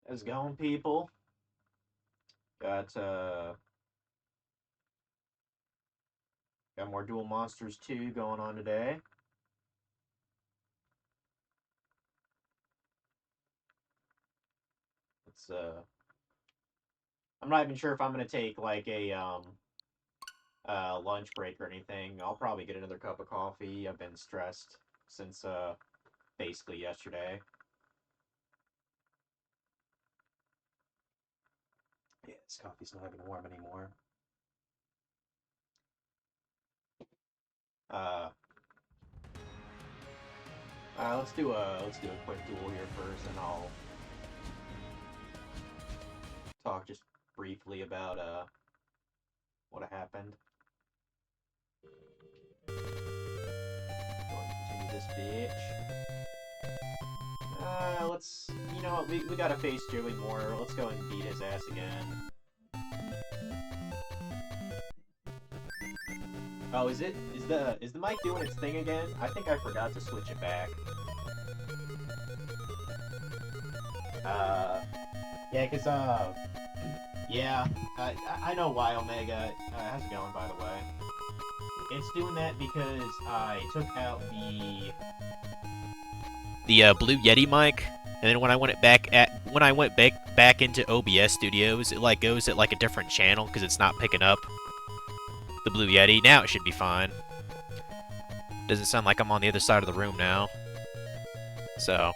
How's it going, people? Got got more Duel Monsters 2 going on today. It's I'm not even sure if I'm gonna take like a lunch break or anything. I'll probably get another cup of coffee. I've been stressed since basically yesterday. Yeah, this coffee's not even warm anymore. Uh, let's do a quick duel here first, and I'll talk just briefly about what happened. Go ahead and continue this bitch. Let's, you know what, we gotta face Joey more. Let's go and beat his ass again. Oh, is the mic doing its thing again? I think I forgot to switch it back. Uh, yeah, cause yeah, I know why Omega. How's it going, by the way? It's doing that because I took out the Blue Yeti mic, and then when I went back into OBS Studios, it like goes at like a different channel because it's not picking up the Blue Yeti. Now it should be fine. Doesn't sound like I'm on the other side of the room now. So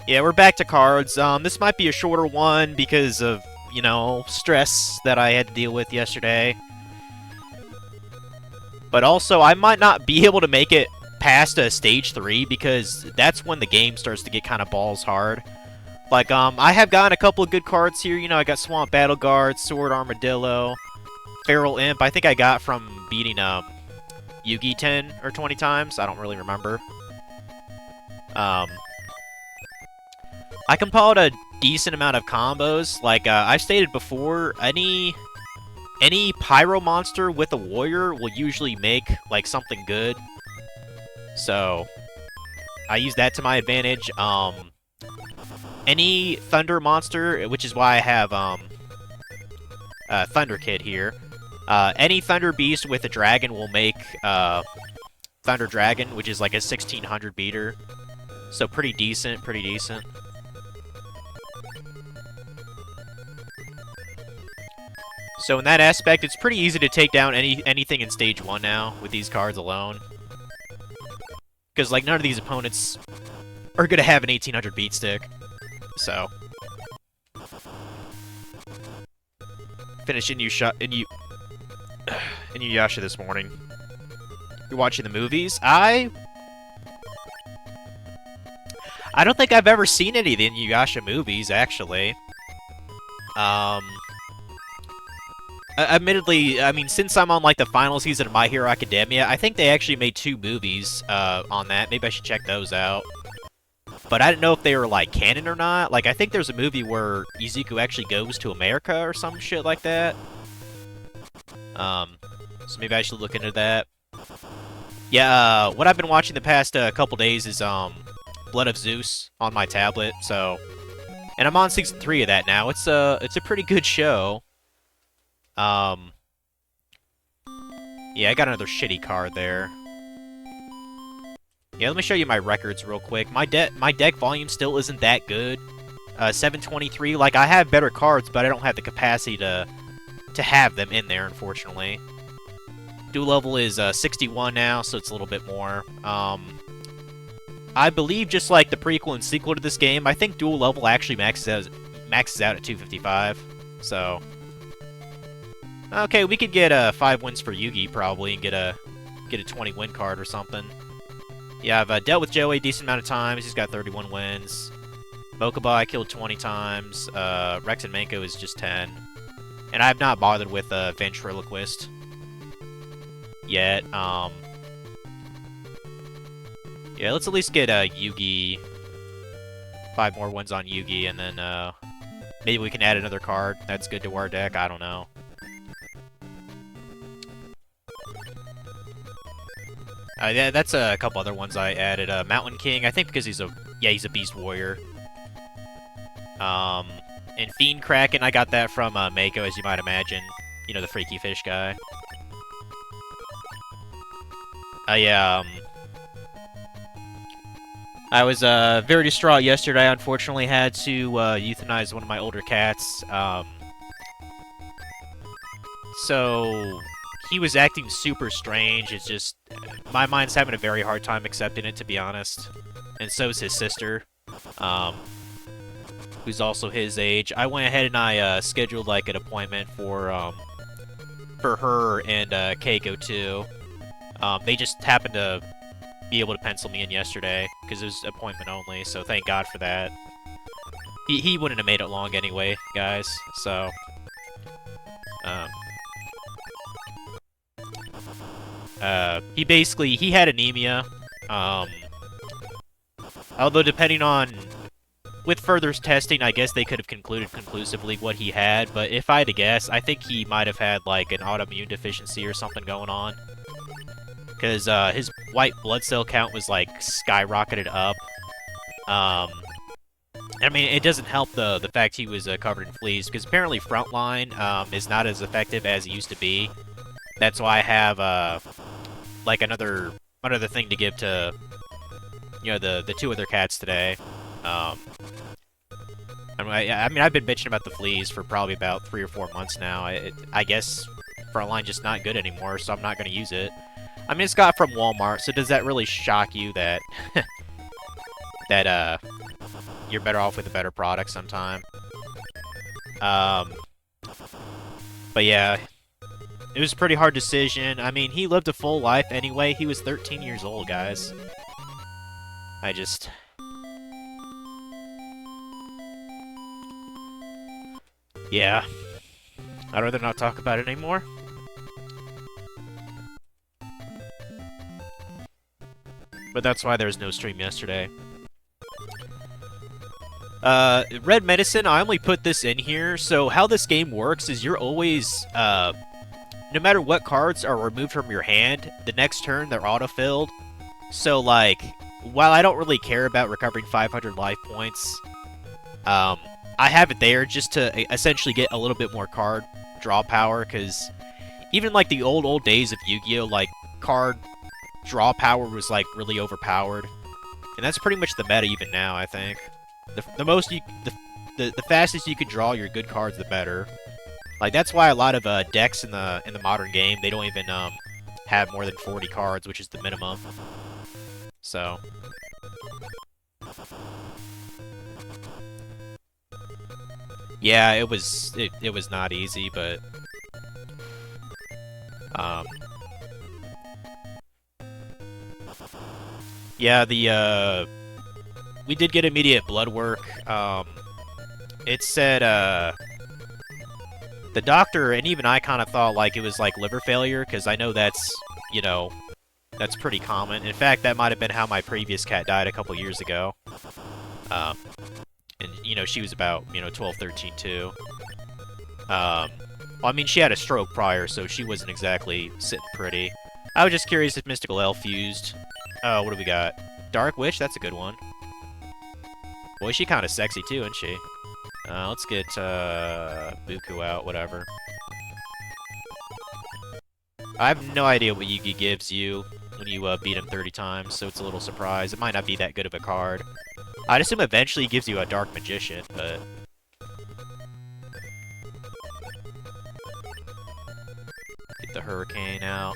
yeah, we're back to cards. This might be a shorter one because of, you know, stress that I had to deal with yesterday. But also, I might not be able to make it past stage 3 because that's when the game starts to get kind of balls hard. Like, I have gotten a couple of good cards here. You know, I got Swamp Battle Guard, Sword Armadillo, Feral Imp. I think I got from beating Yugi 10 or 20 times. I don't really remember. I compiled a decent amount of combos. Like, I've stated before, any pyro monster with a warrior will usually make like something good. So I use that to my advantage. Any thunder monster, which is why I have Thunder Kid here. Any thunder beast with a dragon will make Thunder Dragon, which is like a 1600 beater. So pretty decent, pretty decent. So in that aspect, it's pretty easy to take down anything in stage 1 now with these cards alone. Because like none of these opponents are gonna have an 1800 beat stick. So finish Inuyasha this morning. You're watching the movies? I don't think I've ever seen any of the Inuyasha movies, actually. Admittedly, I mean, since I'm on, like, the final season of My Hero Academia, I think they actually made 2 movies, on that. Maybe I should check those out. But I didn't know if they were, like, canon or not. Like, I think there's a movie where Izuku actually goes to America or some shit like that. So maybe I should look into that. Yeah, what I've been watching the past, couple days is, Blood of Zeus on my tablet, so... And I'm on season 3 of that now. It's a pretty good show. Yeah, I got another shitty card there. Yeah, let me show you my records real quick. My deck volume still isn't that good. 723. Like, I have better cards, but I don't have the capacity to have them in there, unfortunately. Duel level is 61 now, so it's a little bit more. I believe just like the prequel and sequel to this game, I think duel level actually maxes out at 255. So. Okay, we could get 5 wins for Yugi, probably, and get a 20-win card or something. Yeah, I've dealt with Joey a decent amount of times. He's got 31 wins. Mokuba I killed 20 times. Rex and Manko is just 10. And I have not bothered with Ventriloquist yet. Yeah, let's at least get Yugi. 5 more wins on Yugi, and then maybe we can add another card that's good to our deck. I don't know. Yeah, that's a couple other ones I added. Mountain King, I think because he's a Yeah, he's a Beast Warrior. And Fiend Kraken, I got that from Mako, as you might imagine. You know, the freaky fish guy. I was very distraught yesterday. I unfortunately had to euthanize one of my older cats. So he was acting super strange. It's just my mind's having a very hard time accepting it, to be honest. And so is his sister, who's also his age. I went ahead and I scheduled like an appointment for her and Keiko too. They just happened to be able to pencil me in yesterday because it was appointment only. So thank God for that. He wouldn't have made it long anyway, guys. So. He had anemia, although depending on, with further testing, I guess they could have concluded conclusively what he had, but if I had to guess, I think he might have had, like, an autoimmune deficiency or something going on, because, his white blood cell count was, like, skyrocketed up. I mean, it doesn't help the fact he was covered in fleas, because apparently Frontline is not as effective as it used to be. That's why I have, like, another thing to give to, you know, the two other cats today. I mean, I've been bitching about the fleas for probably about 3 or 4 months now. I guess Frontline just not good anymore, so I'm not going to use it. I mean, it's got from Walmart, so does that really shock you that that you're better off with a better product sometime? But yeah, it was a pretty hard decision. I mean, he lived a full life anyway. He was 13 years old, guys. Yeah. I'd rather not talk about it anymore. But that's why there was no stream yesterday. Red Medicine, I only put this in here, so how this game works is you're always, no matter what cards are removed from your hand, the next turn they're auto-filled. So, like, while I don't really care about recovering 500 life points, I have it there just to essentially get a little bit more card draw power, because even, like, the old days of Yu-Gi-Oh!, like, card draw power was, like, really overpowered. And that's pretty much the meta even now, I think. The fastest you can draw your good cards, the better. Like, that's why a lot of decks in the modern game, they don't even have more than 40 cards, which is the minimum. So, yeah, it was not easy, but yeah, we did get immediate blood work. It said the doctor and even I kind of thought like it was like liver failure, because I know that's, you know, that's pretty common. In fact, that might have been how my previous cat died a couple years ago. And, you know, she was about, you know, 12, 13 too. Well, I mean, she had a stroke prior, so she wasn't exactly sitting pretty. I was just curious if Mystical Elf fused. Oh, what do we got? Dark Witch, that's a good one. Boy, she kind of sexy too, isn't she? Let's get Buku out, whatever. I have no idea what Yugi gives you when you beat him 30 times, so it's a little surprise. It might not be that good of a card. I'd assume eventually he gives you a Dark Magician, but... Get the Hurricane out.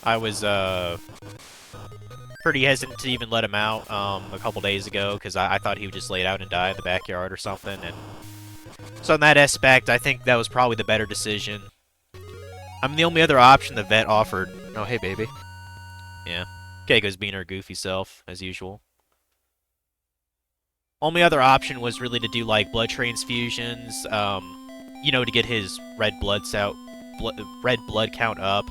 I was, pretty hesitant to even let him out, a couple days ago, because I thought he would just lay it out and die in the backyard or something, and... So in that aspect, I think that was probably the better decision. I mean, the only other option the vet offered... Oh, hey, baby. Yeah. Keiko's being her goofy self, as usual. Only other option was really to do, like, blood transfusions, you know, to get his red blood count up.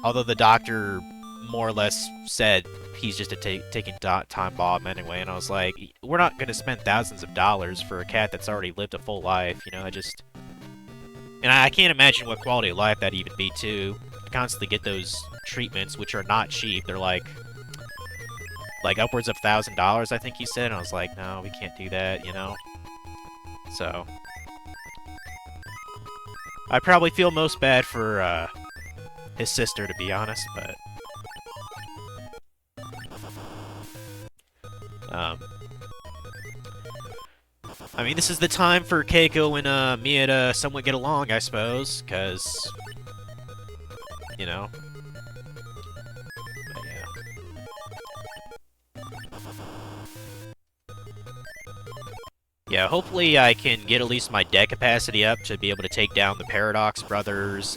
Although the doctor more or less said he's just a taking time bomb anyway, and I was like, we're not going to spend thousands of dollars for a cat that's already lived a full life, you know, and I can't imagine what quality of life that'd even be, too. constantly get those treatments, which are not cheap. They're like upwards of $1,000, I think he said. And I was like, no, we can't do that, you know? So I probably feel most bad for his sister, to be honest, but I mean, this is the time for Keiko and Mia to somewhat get along, I suppose, because, you know. But yeah. Yeah, hopefully I can get at least my deck capacity up to be able to take down the Paradox Brothers.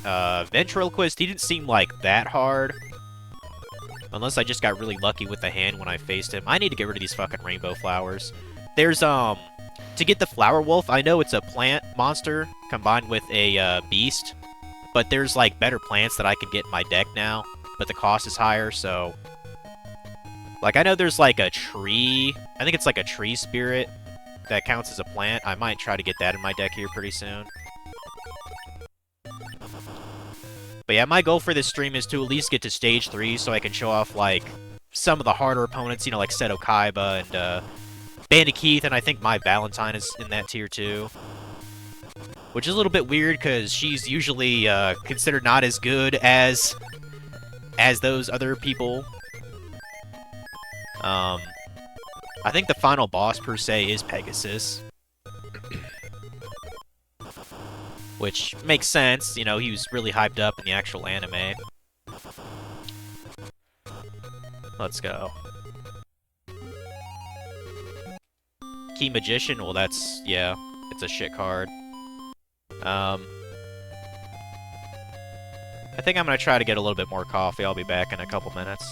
Ventriloquist, he didn't seem like that hard. Unless I just got really lucky with the hand when I faced him. I need to get rid of these fucking rainbow flowers. There's, to get the Flower Wolf, I know it's a plant monster combined with a beast, but there's like better plants that I can get in my deck now, but the cost is higher, so like I know there's like a tree, I think it's like a tree spirit that counts as a plant. I might try to get that in my deck here pretty soon. But yeah, my goal for this stream is to at least get to stage 3 so I can show off like some of the harder opponents, you know, like Seto Kaiba and Bandit and I think my Valentine is in that tier too. Which is a little bit weird because she's usually considered not as good as those other people. I think the final boss per se is Pegasus. Which makes sense, you know, he was really hyped up in the actual anime. Let's go. Key Magician, well that's, yeah, it's a shit card. I think I'm gonna try to get a little bit more coffee. I'll be back in a couple minutes.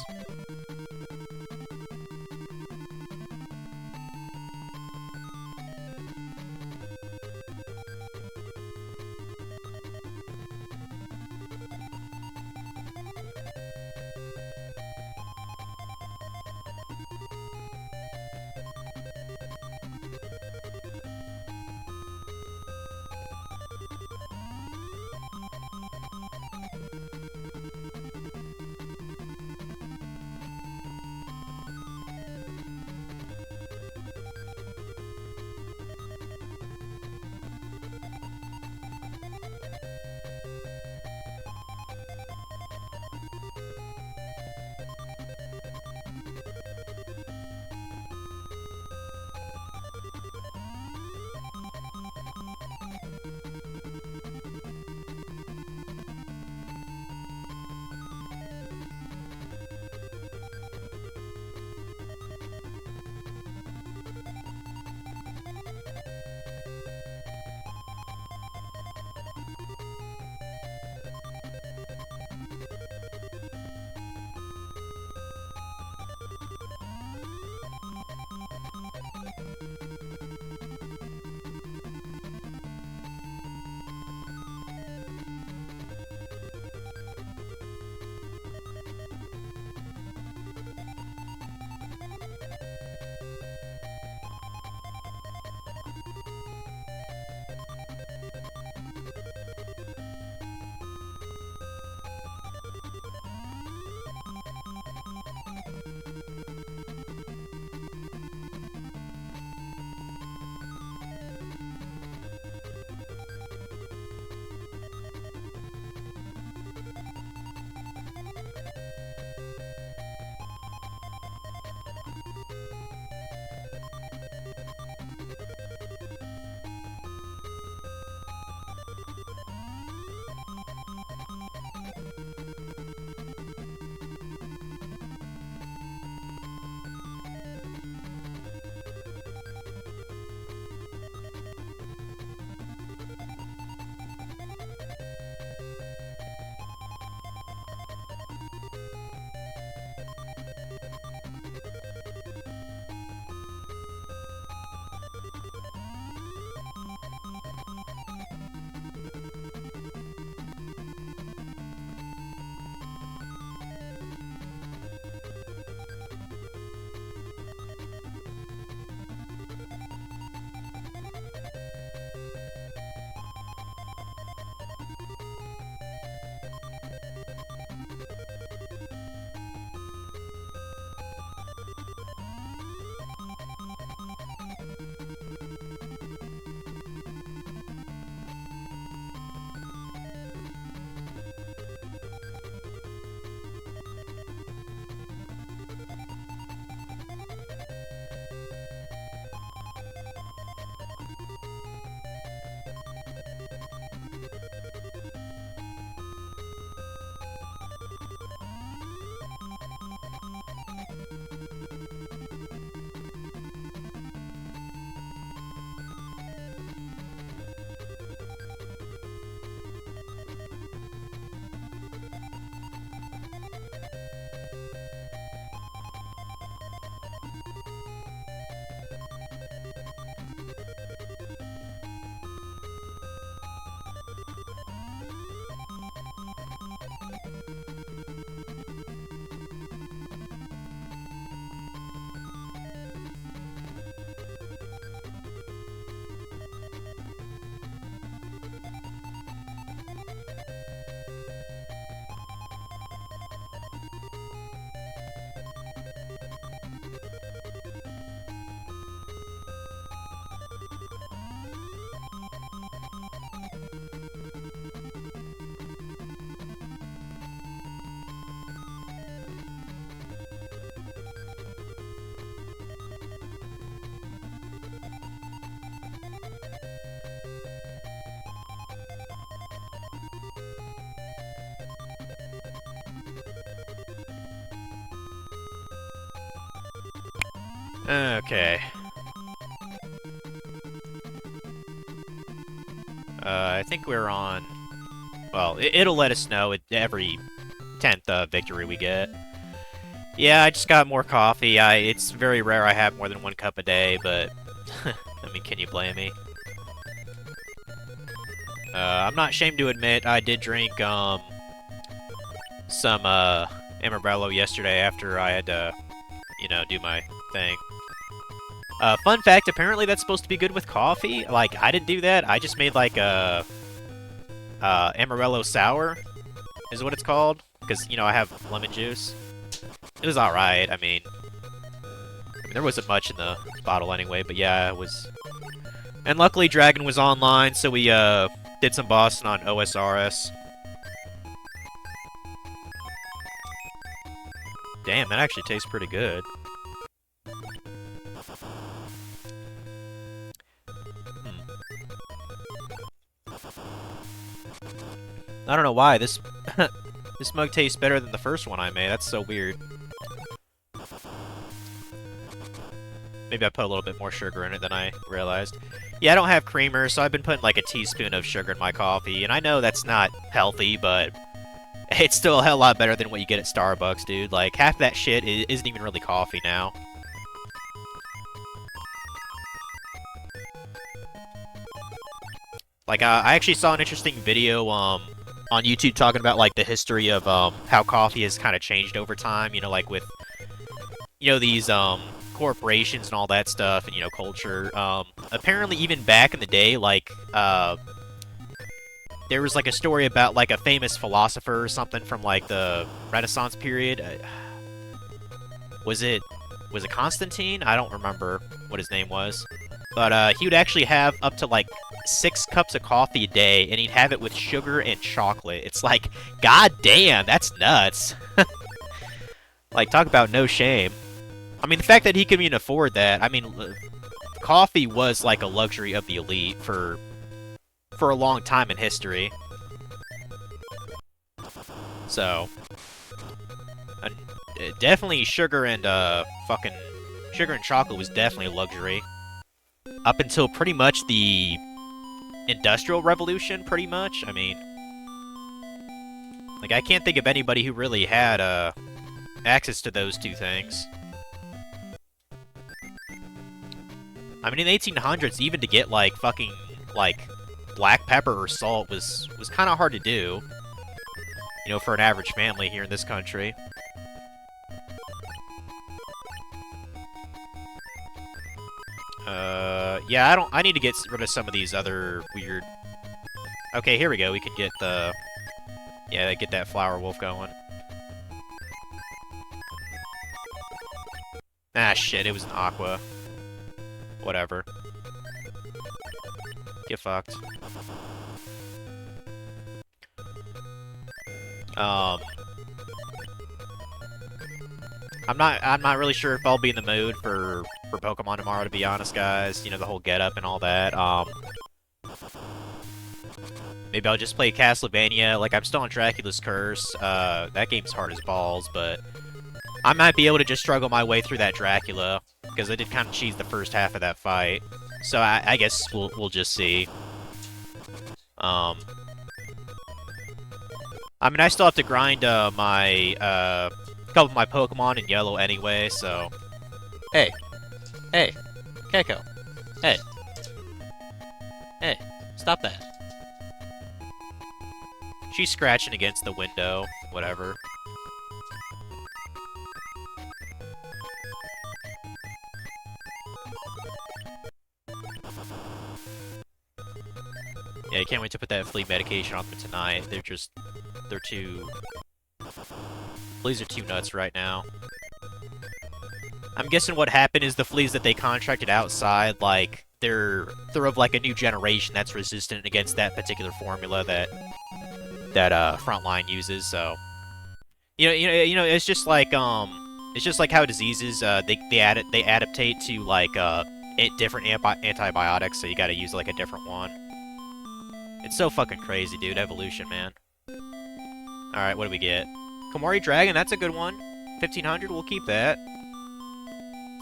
Okay. I think we're on... Well, it'll let us know at every 10th victory we get. Yeah, I just got more coffee. It's very rare I have more than 1 cup a day, but... I mean, can you blame me? I'm not ashamed to admit I did drink, some, Amarillo yesterday after I had to, you know, do my thing. Fun fact, apparently that's supposed to be good with coffee. Like, I didn't do that. I just made, like, a... Amarillo Sour is what it's called. Because, you know, I have lemon juice. It was alright, I mean, there wasn't much in the bottle anyway, but yeah, it was... And luckily Dragon was online, so we, did some bossing on OSRS. Damn, that actually tastes pretty good. I don't know why, this this mug tastes better than the first one I made. That's so weird. Maybe I put a little bit more sugar in it than I realized. Yeah, I don't have creamer, so I've been putting like a teaspoon of sugar in my coffee, and I know that's not healthy, but it's still a hell lot better than what you get at Starbucks, dude. Like, half that shit isn't even really coffee now. Like, I actually saw an interesting video, on YouTube talking about, like, the history of, how coffee has kind of changed over time, you know, like, with, you know, these, corporations and all that stuff, and, you know, culture. Apparently, even back in the day, like, there was, like, a story about, like, a famous philosopher or something from, like, the Renaissance period. Was it Constantine? I don't remember what his name was. But, he would actually have up to, like, 6 cups of coffee a day, and he'd have it with sugar and chocolate. It's like, god damn, that's nuts. Like, talk about no shame. I mean, the fact that he could even afford that, I mean, coffee was like a luxury of the elite for a long time in history. So, definitely sugar and chocolate was definitely a luxury. Up until pretty much the Industrial Revolution, pretty much. I mean, like, I can't think of anybody who really had, access to those two things. I mean, in the 1800s, even to get, like, fucking, like, black pepper or salt was kind of hard to do. You know, for an average family here in this country. Yeah, I need to get rid of some of these other weird... Okay, here we go. We could get the... Yeah, get that flower wolf going. Ah, shit, it was an aqua. Whatever. Get fucked. I'm not really sure if I'll be in the mood for Pokemon tomorrow, to be honest, guys. You know, the whole get-up and all that. Maybe I'll just play Castlevania. Like, I'm still on Dracula's Curse. That game's hard as balls, but I might be able to just struggle my way through that Dracula, because I did kind of cheese the first half of that fight. So I guess we'll just see. I mean, I still have to grind my couple of my Pokemon in yellow anyway, so... Hey. Hey. Keiko. Hey. Hey. Stop that. She's scratching against the window. Whatever. Yeah, I can't wait to put that flea medication on them tonight. They're too... Fleas are too nuts right now. I'm guessing what happened is the fleas that they contracted outside, like, they're of, like, a new generation that's resistant against that particular formula that Frontline uses, so... You know, it's just like how diseases, they adaptate to, like, different antibiotics, so you gotta use, like, a different one. It's so fucking crazy, dude. Evolution, man. Alright, what do we get? Komori Dragon, that's a good one. 1500, we'll keep that.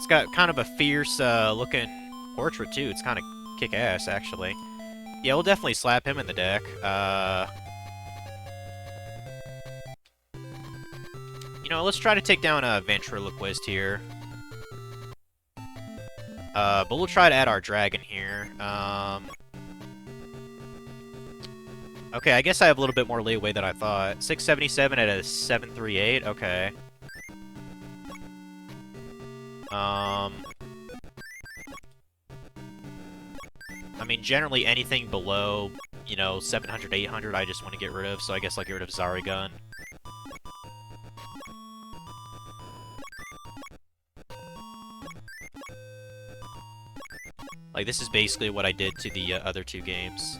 It's got kind of a fierce looking portrait too. It's kind of kick-ass, actually. Yeah, we'll definitely slap him in the deck. You know, let's try to take down a Ventriloquist here. But we'll try to add our dragon here. Okay, I guess I have a little bit more leeway than I thought. 677 at a 738. Okay. I mean, generally anything below, you know, 700, 800, I just want to get rid of, so I guess I'll get rid of Zarigun. Like, this is basically what I did to the other two games.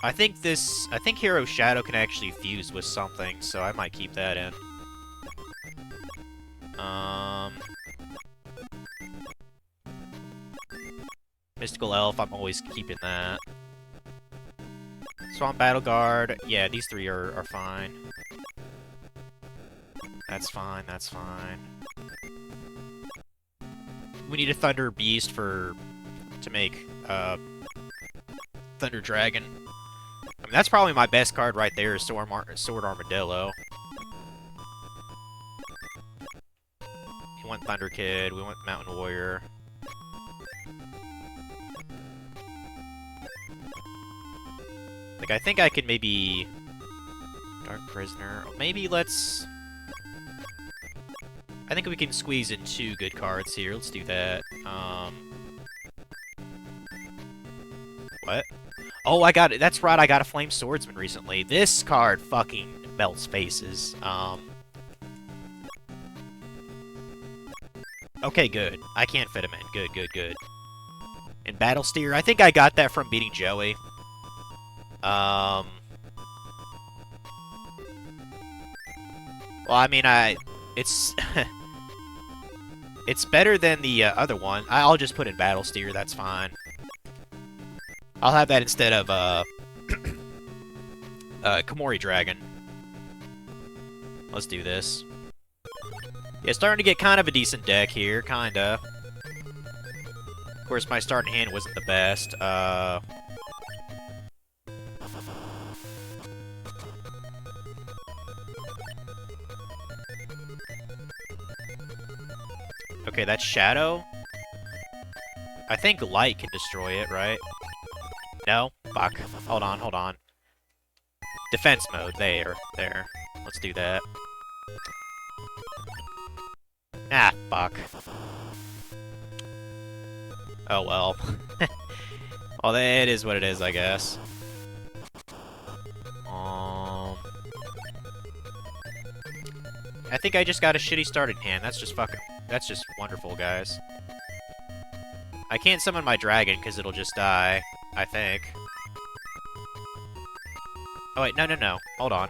I think Hero Shadow can actually fuse with something, so I might keep that in. Mystical Elf, I'm always keeping that. Swamp Battle Guard, yeah, these three are fine. That's fine, that's fine. We need a Thunder Beast to make Thunder Dragon. I mean, that's probably my best card right there, is Sword Armadillo. We want Thunder Kid, we want Mountain Warrior. Like, I think I could maybe... Dark Prisoner. Maybe let's... I think we can squeeze in 2 good cards here. Let's do that. What? Oh, I got it. That's right, I got a Flame Swordsman recently. This card fucking melts faces. Okay, good. I can't fit him in. Good, good, good. And Battle Steer, I think I got that from beating Joey. Well, I mean, it's... it's better than the other one. I'll just put in Battle Steer, that's fine. I'll have that instead of, Komori Dragon. Let's do this. Yeah, starting to get kind of a decent deck here, kinda. Of course, my starting hand wasn't the best. Okay, that's Shadow. I think Light can destroy it, right? No? Fuck. Hold on, hold on. Defense mode. There. Let's do that. Ah, fuck. Oh, well. Well, that is what it is, I guess. I think I just got a shitty starting hand. That's just wonderful, guys. I can't summon my dragon because it'll just die, I think. Oh, wait, no. Hold on.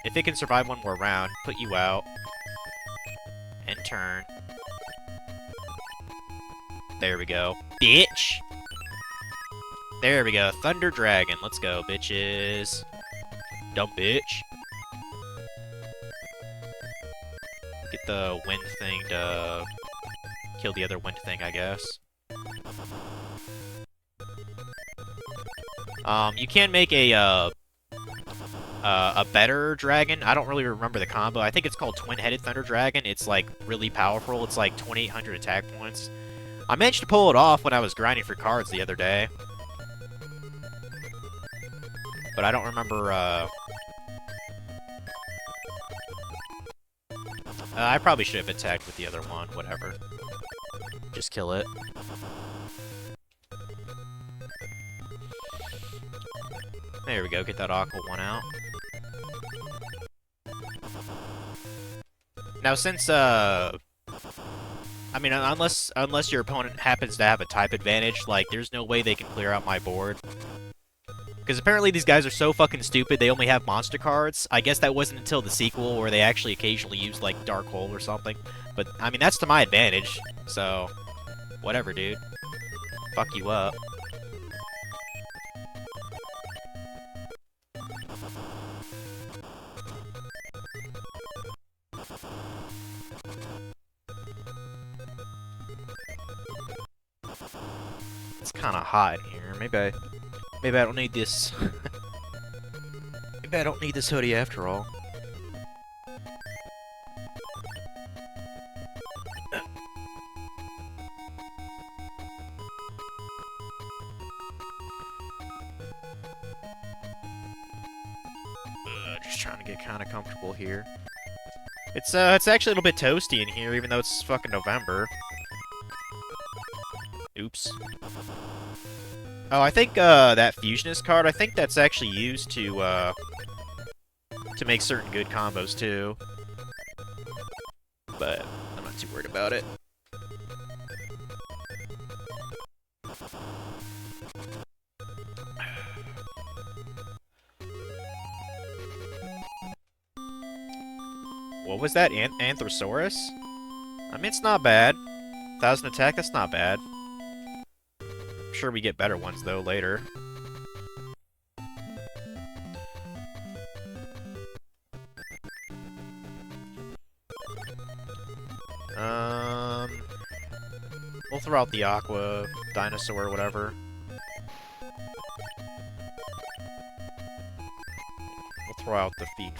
If it can survive one more round, put you out. End turn. There we go. Bitch! There we go. Thunder Dragon. Let's go, bitches. Dumb bitch. Get the wind thing to kill the other wind thing, I guess. You can make a better dragon. I don't really remember the combo. I think it's called Twin-Headed Thunder Dragon. It's, like, really powerful. It's, like, 2,800 attack points. I managed to pull it off when I was grinding for cards the other day. But I don't remember, I probably should have attacked with the other one. Whatever. Just kill it. There we go. Get that Aqua one out. Now, since, I mean, unless your opponent happens to have a type advantage, like, there's no way they can clear out my board. Because apparently these guys are so fucking stupid, they only have monster cards. I guess that wasn't until the sequel where they actually occasionally used, like, Dark Hole or something. But, I mean, that's to my advantage, so... Whatever, dude. Fuck you up. It's kind of hot in here. Maybe I don't need this. Maybe I don't need this hoodie after all. Just trying to get kind of comfortable here. It's actually a little bit toasty in here, even though it's fucking November. Oops. Oh, I think that Fusionist card, I think that's actually used to make certain good combos too. But I'm not too worried about it. What was that? Anthrosaurus? I mean, it's not bad. 1,000 attack, that's not bad. I'm sure we get better ones, though, later. We'll throw out the Aqua, Dinosaur, or whatever. We'll throw out the Fiend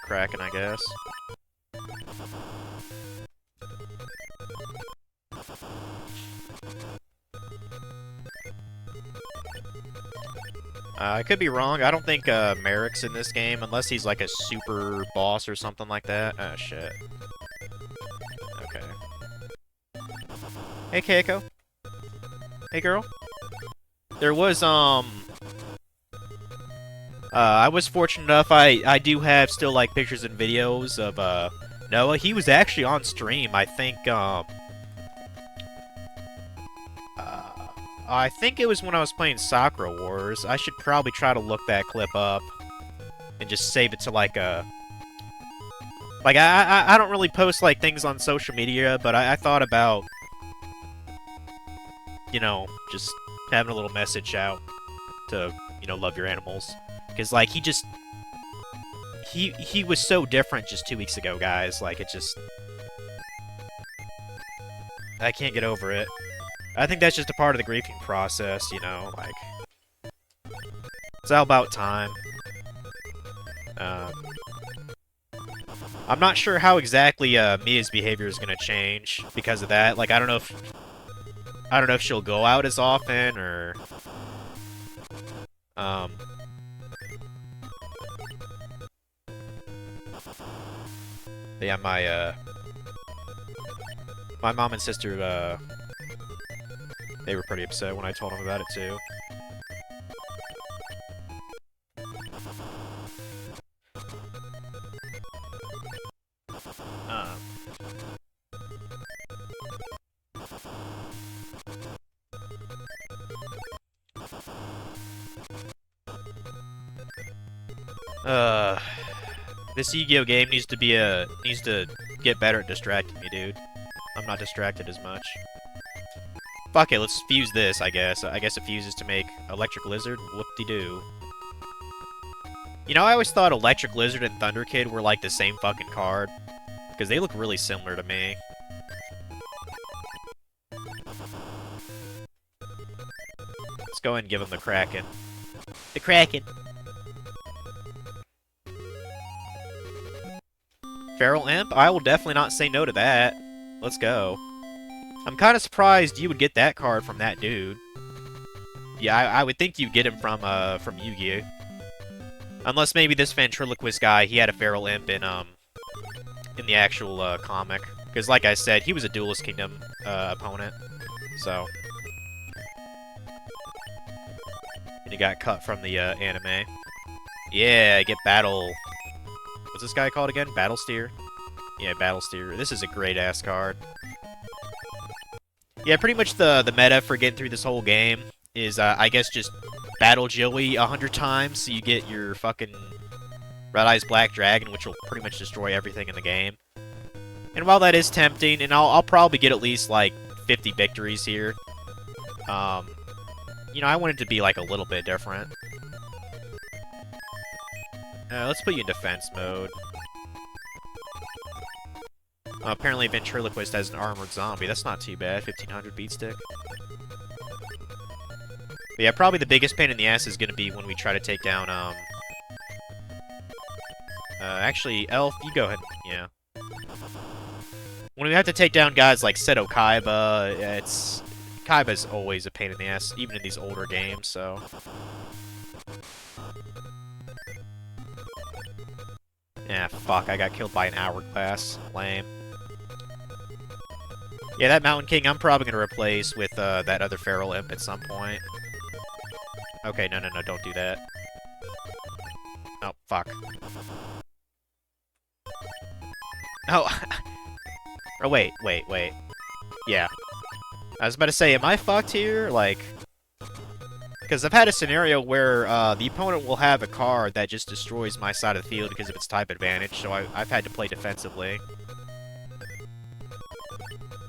Kraken, I guess. I could be wrong. I don't think Merrick's in this game, unless he's like a super boss or something like that. Oh, shit. Okay. Hey, Keiko. Hey, girl. There was, I was fortunate enough, I do have still, like, pictures and videos of, Noah. He was actually on stream, I think it was when I was playing Sakura Wars. I should probably try to look that clip up and just save it to, like, a... Like, I don't really post, like, things on social media, but I thought about, you know, just having a little message out to, you know, love your animals. Because, like, he just... He was so different just 2 weeks ago, guys. Like, it just... I can't get over it. I think that's just a part of the grieving process, you know, like... It's all about time. I'm not sure how exactly Mia's behavior is gonna change because of that. Like, I don't know if she'll go out as often, or... Yeah, my mom and sister, they were pretty upset when I told them about it, too. This Yu-Gi-Oh game needs to get better at distracting me, dude. I'm not distracted as much. Fuck it, let's fuse this, I guess. I guess it fuses to make Electric Lizard. Whoop-de-doo. You know, I always thought Electric Lizard and Thunder Kid were like the same fucking card. Because they look really similar to me. Let's go ahead and give him the Kraken. The Kraken! Feral Imp? I will definitely not say no to that. Let's go. I'm kind of surprised you would get that card from that dude. Yeah, I would think you'd get him from Yu-Gi-Oh! Unless maybe this ventriloquist guy, he had a Feral Imp in the actual comic. Because like I said, he was a Duelist Kingdom opponent. So. And he got cut from the anime. Yeah, get Battle... What's this guy called again? Battle Steer? Yeah, Battle Steer. This is a great-ass card. Yeah, pretty much the meta for getting through this whole game is, I guess, just battle Joey 100 times so you get your fucking Red Eyes Black Dragon, which will pretty much destroy everything in the game. And while that is tempting, and I'll probably get at least, like, 50 victories here, you know, I want it to be, like, a little bit different. Let's put you in defense mode. Apparently Ventriloquist has an armored zombie. That's not too bad. 1500 beat stick. But yeah, probably the biggest pain in the ass is going to be when we try to take down, actually, Elf, you go ahead, yeah. When we have to take down guys like Seto Kaiba, it's... Kaiba's always a pain in the ass, even in these older games, so... Yeah, fuck, I got killed by an hourglass. Lame. Yeah, that Mountain King I'm probably gonna replace with, that other Feral Imp at some point. Okay, no, don't do that. Oh, fuck. Oh, oh, wait. Yeah. I was about to say, am I fucked here? Like... Because I've had a scenario where the opponent will have a card that just destroys my side of the field because of its type advantage, so I've had to play defensively.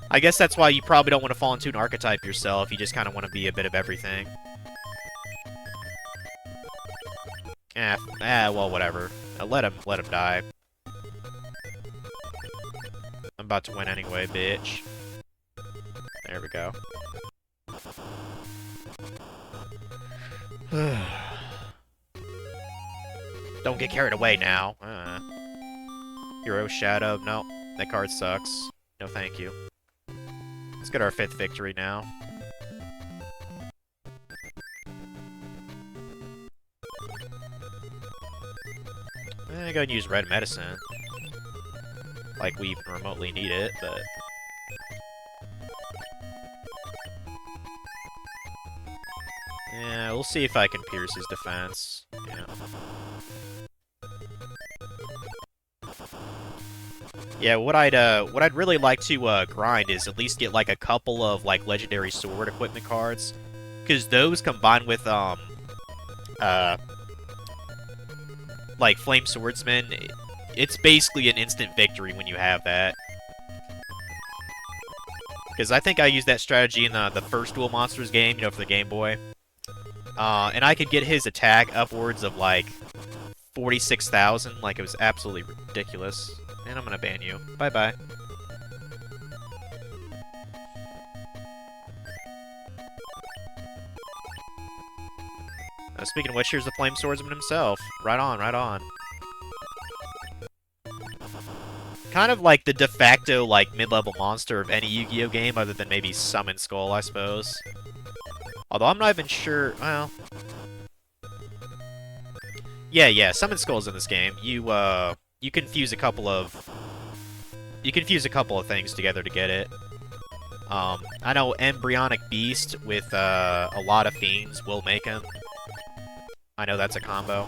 I guess that's why you probably don't want to fall into an archetype yourself, you just kind of want to be a bit of everything. Well, whatever. Let him die. I'm about to win anyway, bitch. There we go. Don't get carried away now. Hero Shadow. No, that card sucks. No thank you. Let's get our 5th victory now. Go ahead and use red medicine. Like we even remotely need it, but... Yeah, we'll see if I can pierce his defense. Yeah. Yeah, what I'd really like to grind is at least get like a couple of like legendary sword equipment cards, because those combined with like Flame Swordsman, it's basically an instant victory when you have that. Because I think I used that strategy in the first Duel Monsters game, you know, for the Game Boy. And I could get his attack upwards of, like, 46,000. Like, it was absolutely ridiculous. And I'm gonna ban you. Bye-bye. Speaking of which, here's the Flame Swordsman himself. Right on, right on. Kind of like the de facto, like, mid-level monster of any Yu-Gi-Oh game, other than maybe Summon Skull, I suppose. Although I'm not even sure, well... Yeah, Summon Skull's in this game. You can fuse a couple of... You can fuse a couple of things together to get it. I know Embryonic Beast with, a lot of Fiends will make him. I know that's a combo.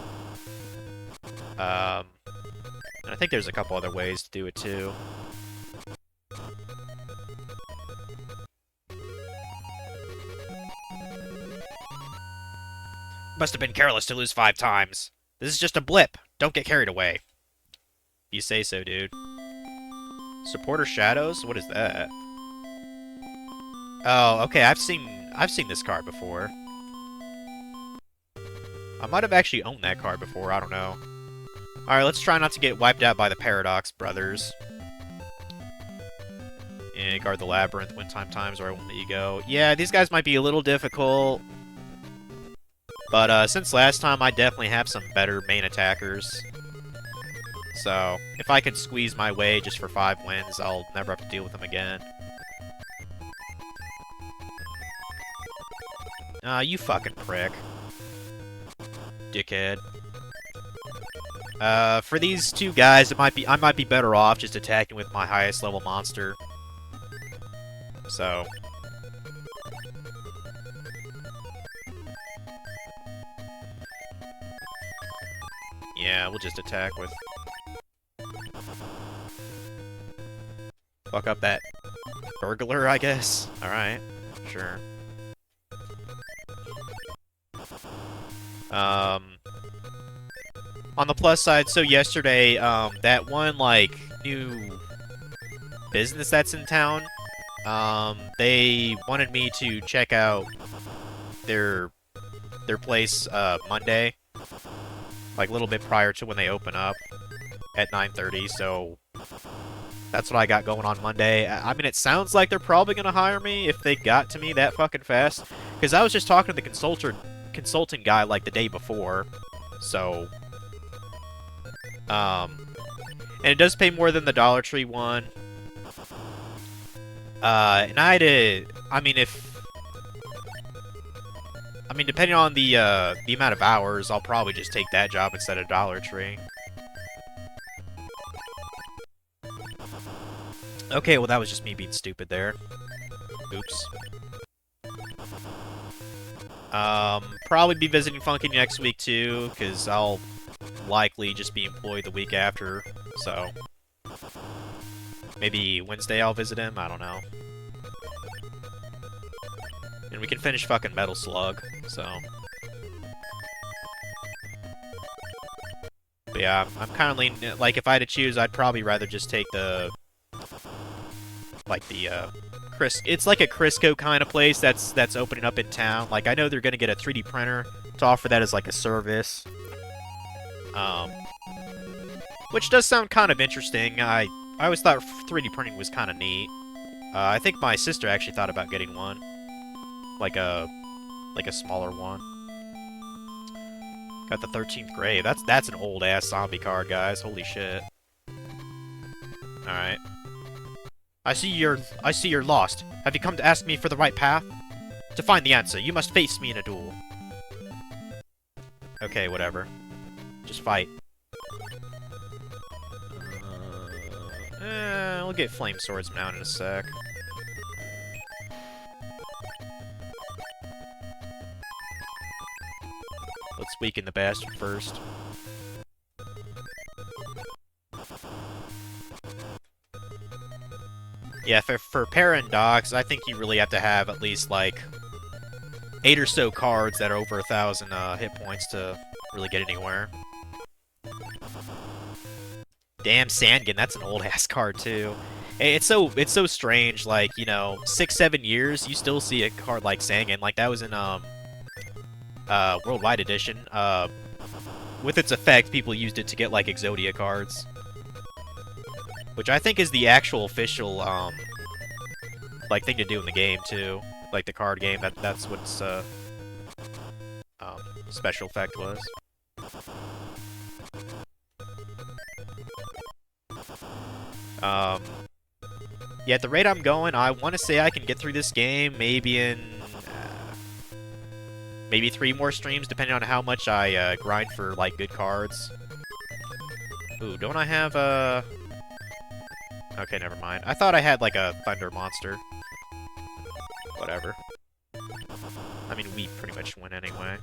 And I think there's a couple other ways to do it, too. Must have been careless to lose 5 times. This is just a blip. Don't get carried away. You say so, dude. Supporter Shadows? What is that? Oh, okay, I've seen this card before. I might have actually owned that card before, I don't know. Alright, let's try not to get wiped out by the Paradox Brothers. Yeah, guard the Labyrinth, win times, or I won't let you go. Yeah, these guys might be a little difficult. But since last time, I definitely have some better main attackers. So, if I can squeeze my way just for 5 wins, I'll never have to deal with them again. You fucking prick. Dickhead. For these 2 guys, I might be better off just attacking with my highest level monster. So... yeah, we'll just attack with... fuck up that burglar, I guess? Alright, sure. On the plus side, so yesterday, that one, like, new business that's in town, they wanted me to check out their place, Monday. Like, a little bit prior to when they open up at 9:30, so That's what I got going on Monday. I mean, it sounds like they're probably gonna hire me if they got to me that fucking fast. Because I was just talking to the consulting guy like the day before. So, and it does pay more than the Dollar Tree one. And I had to, depending on the amount of hours, I'll probably just take that job instead of Dollar Tree. Okay, well that was just me being stupid there. Oops. Probably be visiting Funky next week too, because I'll likely just be employed the week after, so... Maybe Wednesday I'll visit him, I don't know. And we can finish fucking Metal Slug, so... But yeah, I'm kind of leaning... Like, if I had to choose, I'd probably rather just take the... Like, the, it's like a Crisco kind of place that's opening up in town. Like, I know they're gonna get a 3D printer to offer that as, like, a service. Which does sound kind of interesting. I always thought 3D printing was kind of neat. I think my sister actually thought about getting one. Like a smaller one. Got the 13th grave. That's an old-ass zombie card, guys. Holy shit. Alright. I see you're lost. Have you come to ask me for the right path? To find the answer, you must face me in a duel. Okay, whatever. Just fight. We'll get Flame Swordsman out in a sec. Let's weaken the bastard first. Yeah, for Paradox, I think you really have to have at least, like, 8 or so cards that are over 1,000 hit points to really get anywhere. Damn, Sangan, that's an old-ass card, too. It's so strange, like, you know, 6-7 years, you still see a card like Sangan. Like, that was in, Worldwide Edition. With its effect, people used it to get, like, Exodia cards. Which I think is the actual official, like, thing to do in the game, too. Like, the card game, that's what's, special effect was. Yeah, at the rate I'm going, I want to say I can get through this game maybe in, maybe 3 more streams, depending on how much I, grind for, like, good cards. Ooh, don't I have, Okay, never mind. I thought I had, like, a Thunder Monster. Whatever. I mean, we pretty much win anyway.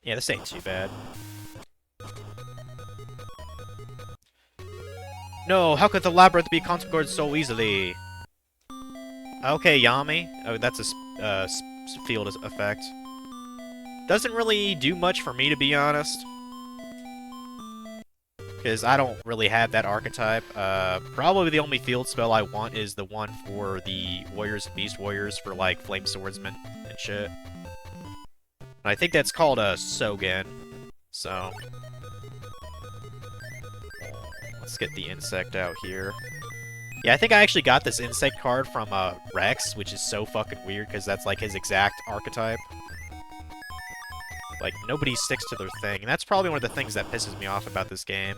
Yeah, this ain't too bad. No, how could the labyrinth be conquered so easily? Okay, Yami. Oh, that's a field effect. Doesn't really do much for me, to be honest. Because I don't really have that archetype. Probably the only field spell I want is the one for the Warriors and Beast Warriors for, like, Flame Swordsman and shit. And I think that's called a Sogen. So... let's get the insect out here. Yeah, I think I actually got this insect card from Rex, which is so fucking weird, because that's, like, his exact archetype. Like, nobody sticks to their thing, and that's probably one of the things that pisses me off about this game.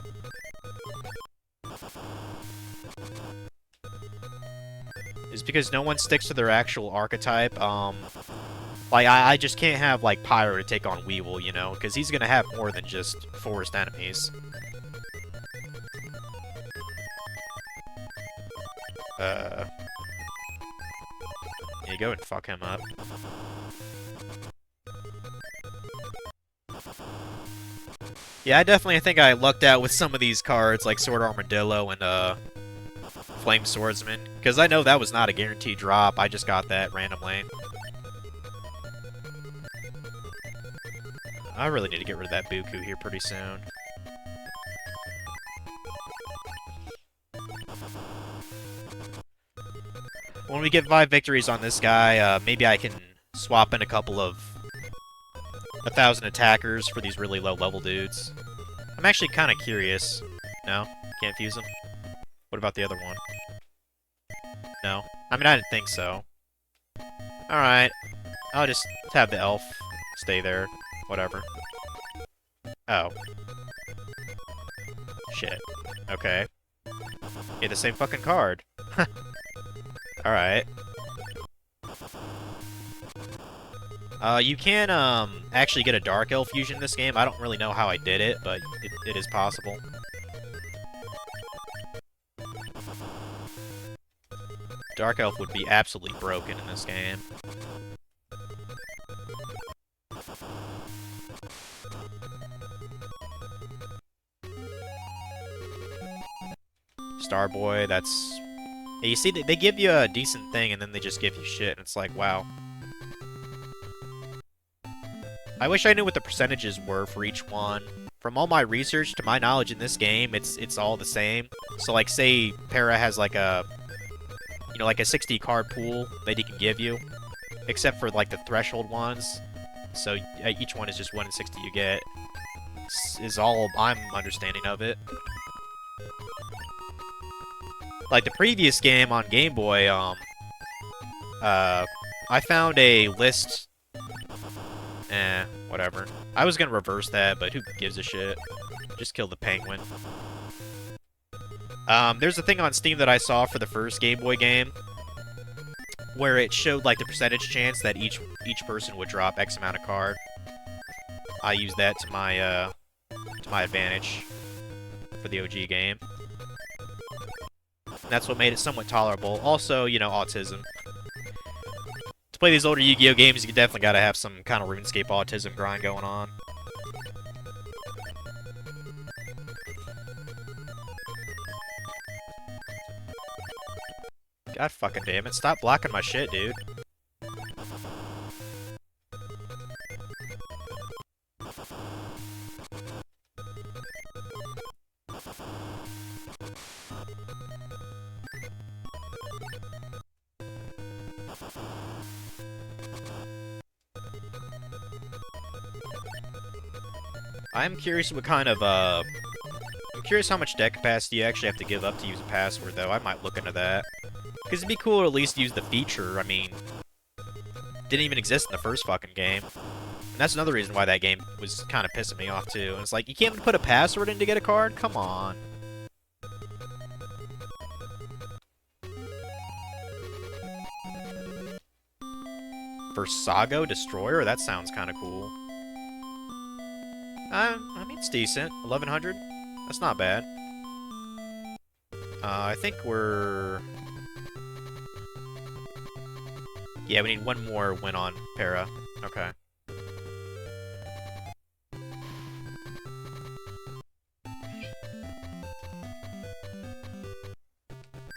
Is because no one sticks to their actual archetype. Like, I just can't have, like, Pyro to take on Weevil, you know? Because he's gonna have more than just forest enemies. Yeah, go and fuck him up. Yeah, I think I lucked out with some of these cards, like Sword Armadillo and, Flame Swordsman. Because I know that was not a guaranteed drop, I just got that randomly. I really need to get rid of that Buku here pretty soon. When we get 5 victories on this guy, maybe I can swap in a couple of 1,000 attackers for these really low level dudes. I'm actually kind of curious. No? Can't fuse them? What about the other one? No? I mean, I didn't think so. Alright. I'll just have the elf stay there. Whatever. Oh. Shit. Okay. Yeah, the same fucking card. Alright. You can, actually get a Dark Elf fusion in this game. I don't really know how I did it, but it is possible. Dark Elf would be absolutely broken in this game. Starboy, that's... Yeah, you see, they give you a decent thing, and then they just give you shit, and it's like, wow. I wish I knew what the percentages were for each one. From all my research, to my knowledge in this game, it's all the same. So, like, say Para has, like, a... You know, like a 60 card pool that he can give you. Except for, like, the threshold ones. So, each one is just 1 in 60 you get. Is all I'm understanding of it. Like, the previous game on Game Boy, I found a list... whatever. I was gonna reverse that, but who gives a shit? Just kill the penguin. There's a thing on Steam that I saw for the first Game Boy game, where it showed, like, the percentage chance that each person would drop X amount of card. I used that to my advantage for the OG game. That's what made it somewhat tolerable. Also, you know, autism. To play these older Yu-Gi-Oh! Games, you definitely gotta have some kind of RuneScape autism grind going on. God fucking damn it, stop blocking my shit, dude. I'm curious what kind of, I'm curious how much deck capacity you actually have to give up to use a password, though. I might look into that. Because it'd be cool to at least use the feature. I mean, didn't even exist in the first fucking game. And that's another reason why that game was kind of pissing me off, too. And it's like, you can't even put a password in to get a card? Come on. Versago Destroyer? That sounds kind of cool. I mean, it's decent. 1100? That's not bad. I think we're... Yeah, we need one more win on Para. Okay.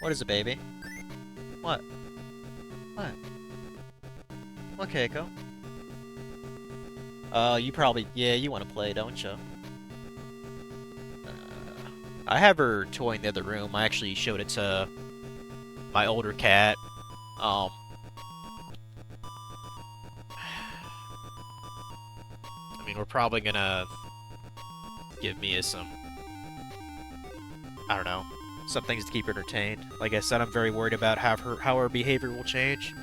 What is it, baby? What? What? What, Keiko? You probably... Yeah, you want to play, don't you? I have her toy in the other room. I actually showed it to my older cat. I mean, we're probably gonna give Mia some... I don't know. Some things to keep her entertained. Like I said, I'm very worried about how her behavior will change.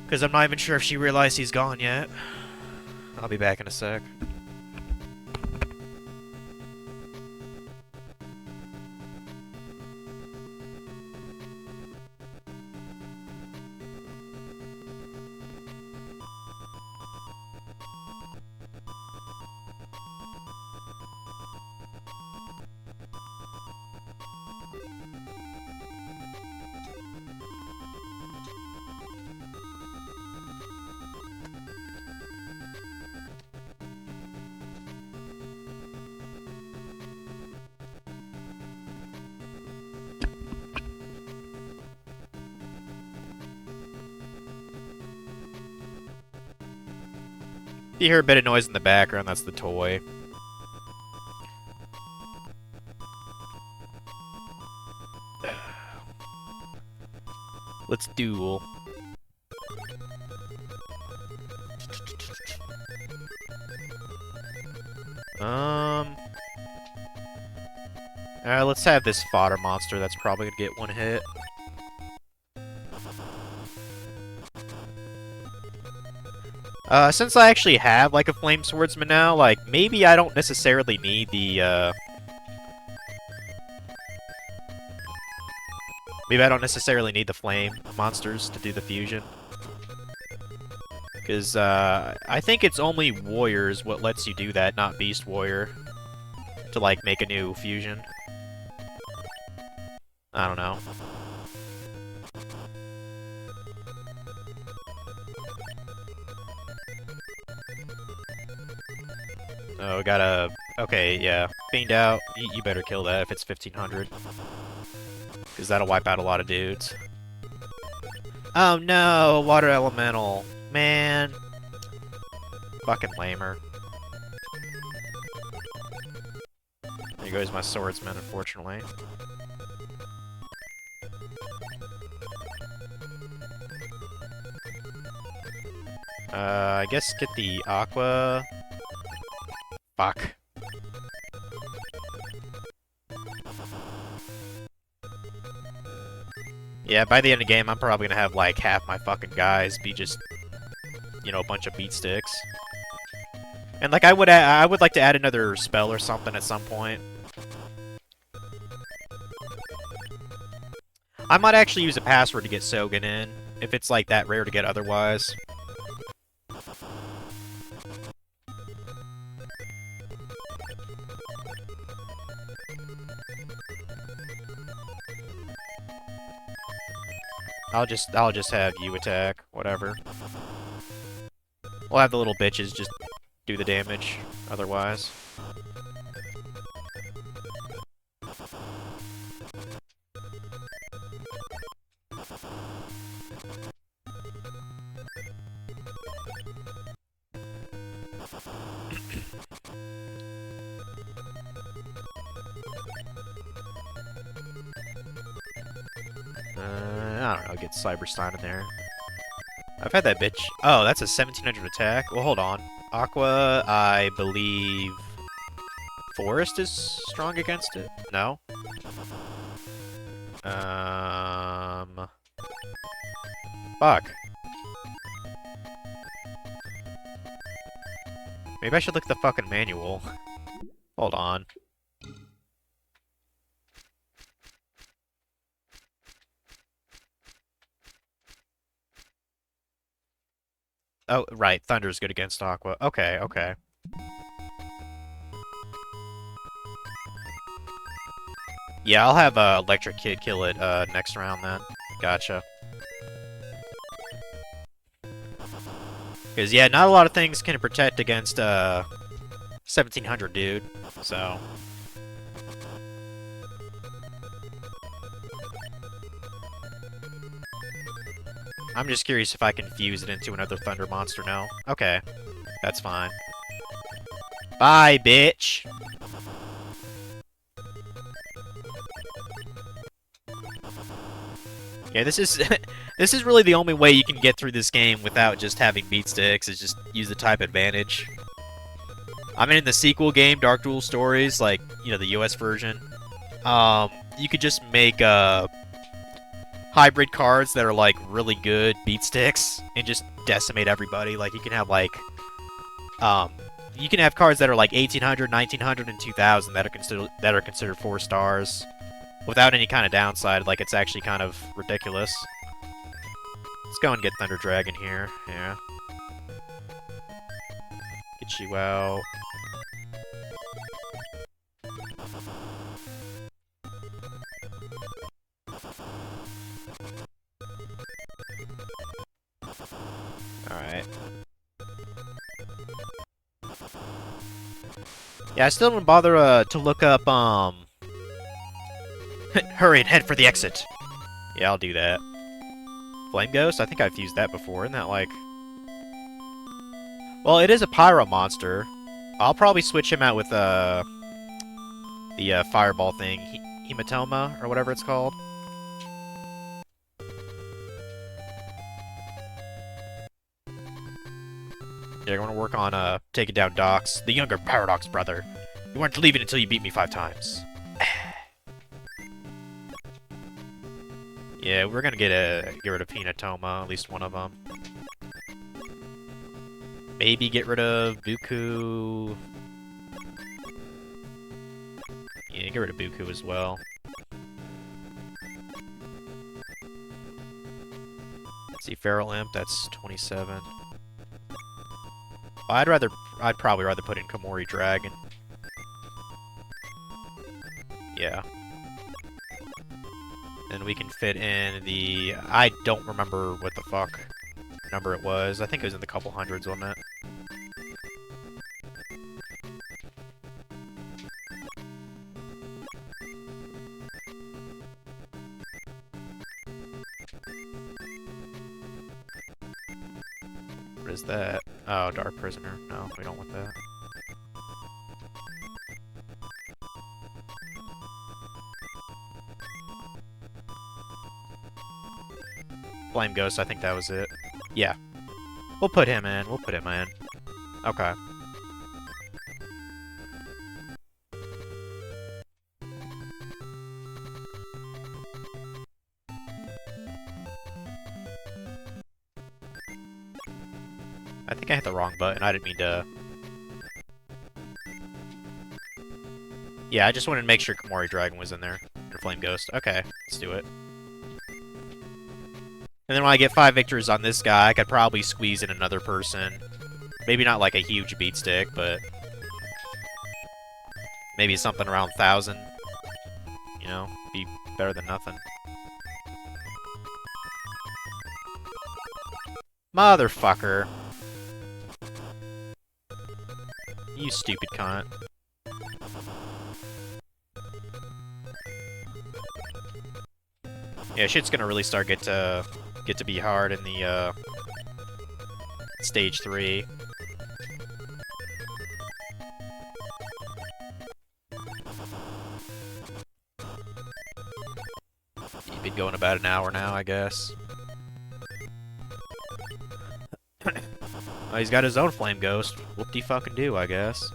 Because I'm not even sure if she realized he's gone yet. I'll be back in a sec. If you hear a bit of noise in the background, that's the toy. Let's duel. Um... let's have this fodder monster that's probably gonna get one hit. Since I actually have, like, a Flame Swordsman now, like, maybe I don't necessarily need the, maybe I don't necessarily need the flame monsters to do the fusion. Because, I think it's only Warriors what lets you do that, not Beast Warrior. To, like, make a new fusion. I don't know. Oh, gotta... Okay, yeah. Fiend out. You better kill that if it's 1500. Because that'll wipe out a lot of dudes. Oh no! Water Elemental. Man. Fucking lamer. There goes my swordsman, unfortunately. I guess get the Aqua... Fuck. Yeah, by the end of the game, I'm probably gonna have, like, half my fucking guys be just, you know, a bunch of beat sticks. And, like, I would like to add another spell or something at some point. I might actually use a password to get Sogan in, if it's, like, that rare to get otherwise. I'll just have you attack, whatever. We'll have the little bitches just do the damage, otherwise. I don't know, get Cyberstein in there. I've had that bitch. Oh, that's a 1700 attack? Well, hold on. Aqua, I believe... Forest is strong against it? No? Fuck. Maybe I should look at the fucking manual. Hold on. Oh, right. Thunder's good against Aqua. Okay, okay. Yeah, I'll have Electric Kid kill it next round then. Gotcha. Because, yeah, not a lot of things can protect against 1700, dude. So... I'm just curious if I can fuse it into another Thunder monster now. Okay. That's fine. Bye, bitch! Yeah, this is this is really the only way you can get through this game without just having beat sticks, is just use the type advantage. I mean, in the sequel game, Dark Duel Stories, like, you know, the US version, you could just make, hybrid cards that are, like, really good beat sticks and just decimate everybody. Like, you can have, like, you can have cards that are, like, 1800, 1900, and 2000 that are considered 4 stars without any kind of downside. Like, it's actually kind of ridiculous. Let's go and get Thunder Dragon here. Yeah. Get you out. Alright. Yeah, I still didn't bother to look up, hurry and head for the exit. Yeah, I'll do that. Flame Ghost? I think I've used that before. Isn't that like... Well, it is a Pyro monster. I'll probably switch him out with, the, Fireball thing. Hematoma, or whatever it's called. Yeah, I want to work on taking down Dox, the younger Paradox brother. You weren't leaving until you beat me 5 times. Yeah, we're gonna get rid of Pinatoma, at least one of them. Maybe get rid of Buku. Yeah, get rid of Buku as well. Let's see, Feral Imp, that's 27. I'd probably rather put in Komori Dragon. Yeah. And we can fit in the... I don't remember what the fuck number it was. I think it was in the couple hundreds, wasn't it? What is that? Oh, Dark Prisoner. No, we don't want that. Flame Ghost, I think that was it. Yeah. We'll put him in. We'll put him in. Okay. I think I hit the wrong button. I didn't mean to... Yeah, I just wanted to make sure Komori Dragon was in there. And Flame Ghost. Okay, let's do it. And then when I get 5 victories on this guy, I could probably squeeze in another person. Maybe not like a huge beat stick, but... maybe something around 1,000. You know, be better than nothing. Motherfucker. You stupid cunt. Yeah, shit's gonna really start get to be hard in the stage 3. You've been going about an hour now, I guess. Oh, he's got his own Flame Ghost. Whoop-de-fucking-do, I guess.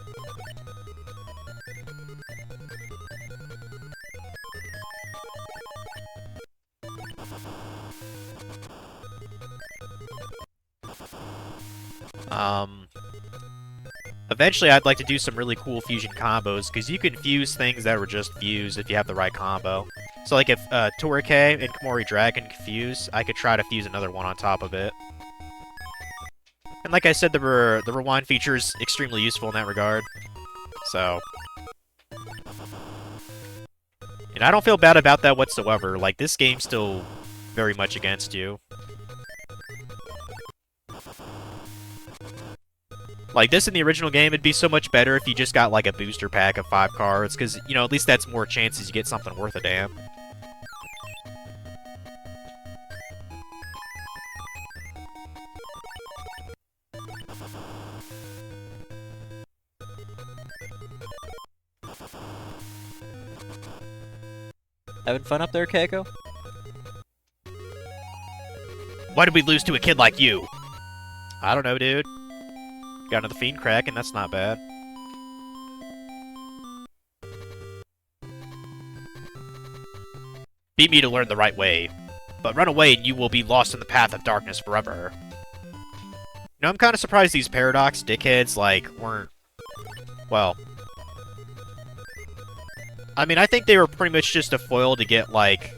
Eventually I'd like to do some really cool fusion combos, because you can fuse things that were just fused if you have the right combo. So like if Torike and Komori Dragon can fuse, I could try to fuse another one on top of it. And like I said, the rewind feature is extremely useful in that regard. So... and I don't feel bad about that whatsoever. Like, this game's still very much against you. Like, this in the original game, it'd be so much better if you just got, like, a booster pack of 5 cards, because, you know, at least that's more chances you get something worth a damn. Having fun up there, Keiko? Why did we lose to a kid like you? I don't know, dude. Got another Fiend Crack, and that's not bad. Beat me to learn the right way. But run away and you will be lost in the path of darkness forever. You know, I'm kind of surprised these Paradox dickheads, like, weren't... well... I mean, I think they were pretty much just a foil to get, like,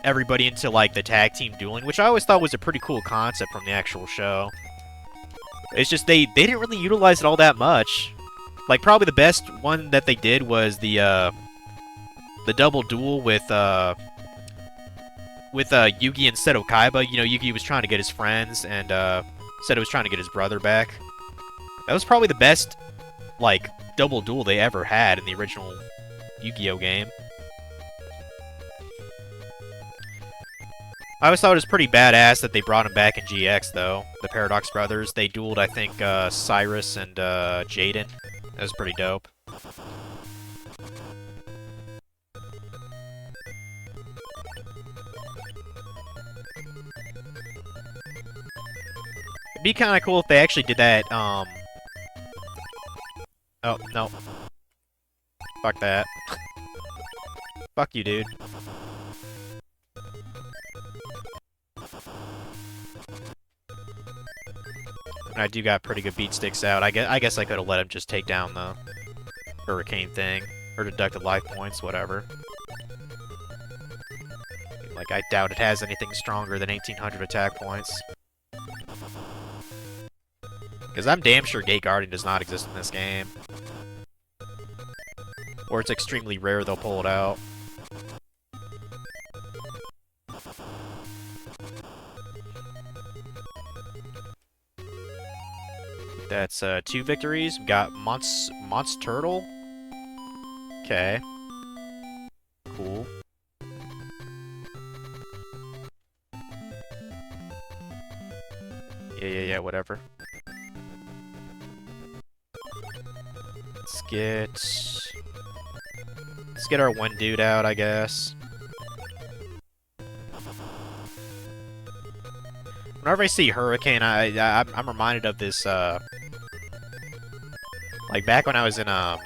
everybody into, like, the tag team dueling, which I always thought was a pretty cool concept from the actual show. It's just they didn't really utilize it all that much. Like, probably the best one that they did was the double duel with Yugi and Seto Kaiba. You know, Yugi was trying to get his friends, and Seto was trying to get his brother back. That was probably the best, like, double duel they ever had in the original Yu-Gi-Oh game. I always thought it was pretty badass that they brought him back in GX, though. The Paradox Brothers. They dueled, I think, Cyrus and Jaden. That was pretty dope. be kind of cool if they actually did that, Oh, no. Fuck that. Fuck you, dude. And I do got pretty good beat sticks out. I guess I could have let him just take down the hurricane thing. Or deducted life points, whatever. Like, I doubt it has anything stronger than 1800 attack points. Because I'm damn sure Gate Guardian does not exist in this game. Or it's extremely rare they'll pull it out. That's 2 victories. We got Monst Turtle. Okay. Cool. Yeah, whatever. Let's get our one dude out, I guess. Whenever I see Hurricane, I'm reminded of this, like, back when I was in, high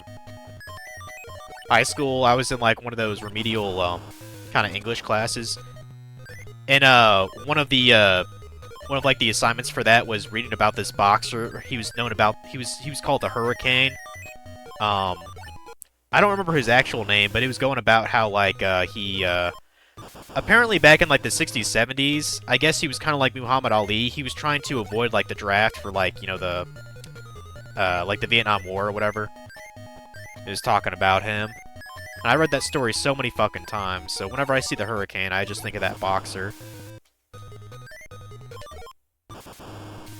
school, I was in, like, one of those remedial, kind of English classes. And, one of, like, the assignments for that was reading about this boxer. He was called the Hurricane. I don't remember his actual name, but it was going about how, like, he, apparently back in, like, the 60s, 70s, I guess he was kind of like Muhammad Ali. He was trying to avoid, like, the draft for, like, you know, like, the Vietnam War or whatever. It was talking about him. And I read that story so many fucking times, so whenever I see the Hurricane, I just think of that boxer. I'm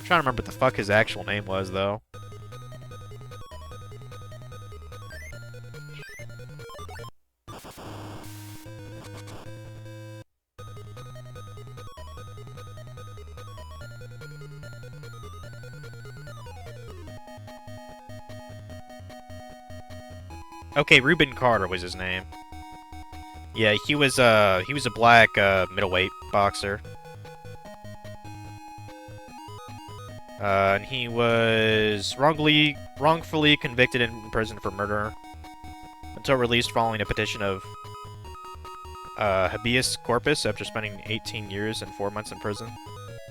trying to remember what the fuck his actual name was, though. Okay, Reuben Carter was his name. Yeah, he was a black middleweight boxer. And he was wrongfully convicted and imprisoned for murder until released following a petition of habeas corpus after spending 18 years and 4 months in prison.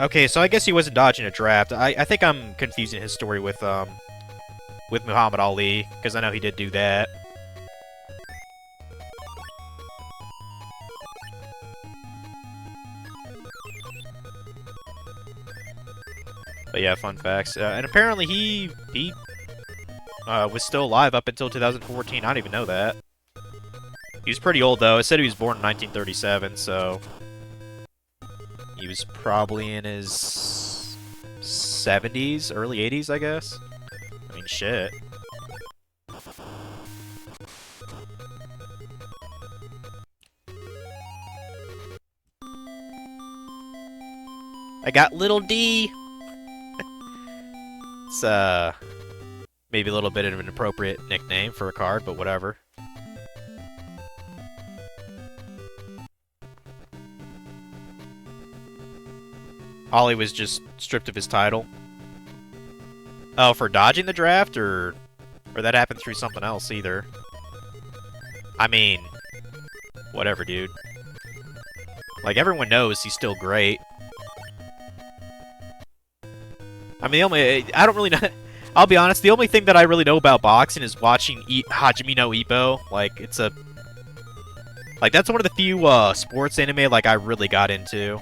Okay, so I guess he wasn't dodging a draft. I think I'm confusing his story with Muhammad Ali, because I know he did do that. But yeah, fun facts. And apparently he was still alive up until 2014. I don't even know that. He was pretty old, though. It said he was born in 1937, so he was probably in his 70s, early 80s, I guess. I mean, shit. I got Little D. It's, maybe a little bit of an appropriate nickname for a card, but whatever. Ollie was just stripped of his title. Oh, for dodging the draft, or that happened through something else either. I mean, whatever, dude. Like, everyone knows he's still great. I mean, I don't really know. I'll be honest, the only thing that I really know about boxing is watching Hajime no Ippo. Like, that's one of the few, sports anime, like, I really got into.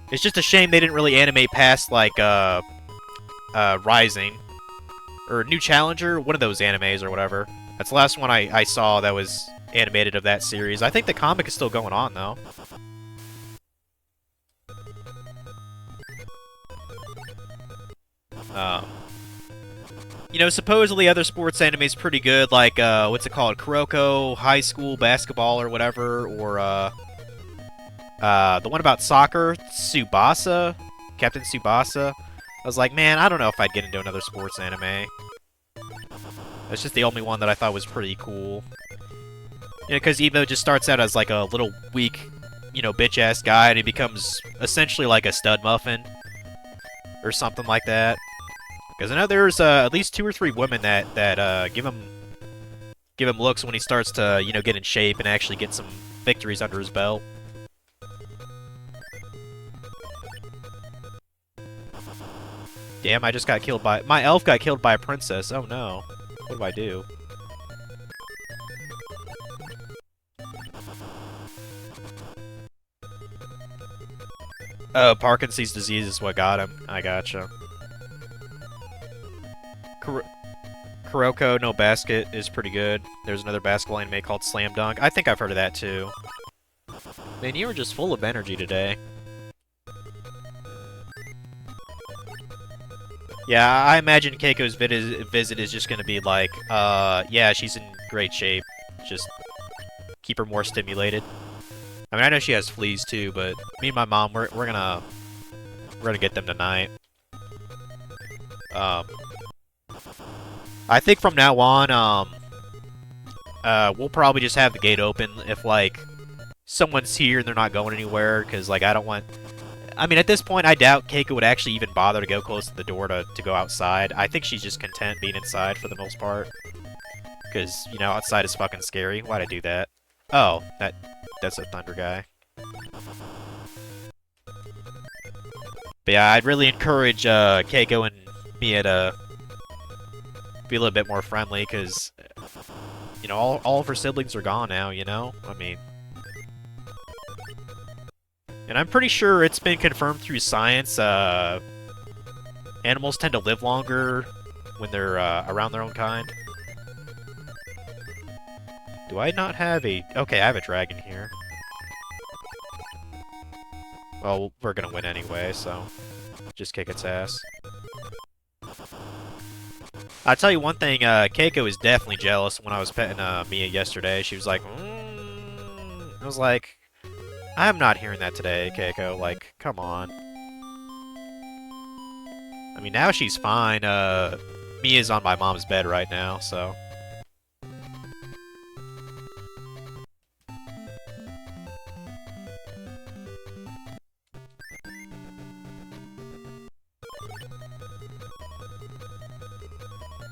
It's just a shame they didn't really animate past, like, Rising. Or New Challenger, one of those animes or whatever. That's the last one I saw that was animated of that series. I think the comic is still going on, though. You know, supposedly other sports anime is pretty good, like, what's it called? Kuroko High School Basketball or whatever, or, the one about soccer, Tsubasa, Captain Tsubasa. I was like, man, I don't know if I'd get into another sports anime. That's just the only one that I thought was pretty cool. You know, because Evo just starts out as, like, a little weak, you know, bitch-ass guy, and he becomes essentially like a stud muffin. or something like that. Because I know there's at least 2 or 3 women that give him looks when he starts to get in shape and actually get some victories under his belt. Damn, I just got killed by my elf got killed by a princess. Oh no, what do I do? Oh, Parkinson's disease is what got him. I gotcha. Kuroko no Basket is pretty good. There's another basketball anime called Slam Dunk. I think I've heard of that too. Man, you were just full of energy today. Yeah, I imagine Keiko's visit is just gonna be like, yeah, she's in great shape. Just keep her more stimulated. I mean, I know she has fleas too, but me and my mom, we're gonna get them tonight. I think from now on, we'll probably just have the gate open if like someone's here and they're not going anywhere, because like I don't want. I mean, at this point, I doubt Keiko would actually even bother to go close to the door to go outside. I think she's just content being inside for the most part. Because, outside is fucking scary. Why'd I do that? Oh, that's a thunder guy. But yeah, I'd really encourage Keiko and Mia to be a little bit more friendly, because, all of her siblings are gone now, I mean... And I'm pretty sure it's been confirmed through science, animals tend to live longer when they're around their own kind. Do I not have a... Okay, I have a dragon here. Well, we're gonna win anyway, so... Just kick its ass. I'll tell you one thing, Keiko is definitely jealous when I was petting Mia yesterday. She was like, I was like... I'm not hearing that today, Keiko. Like, come on. I mean, now she's fine. Mia's on my mom's bed right now, so...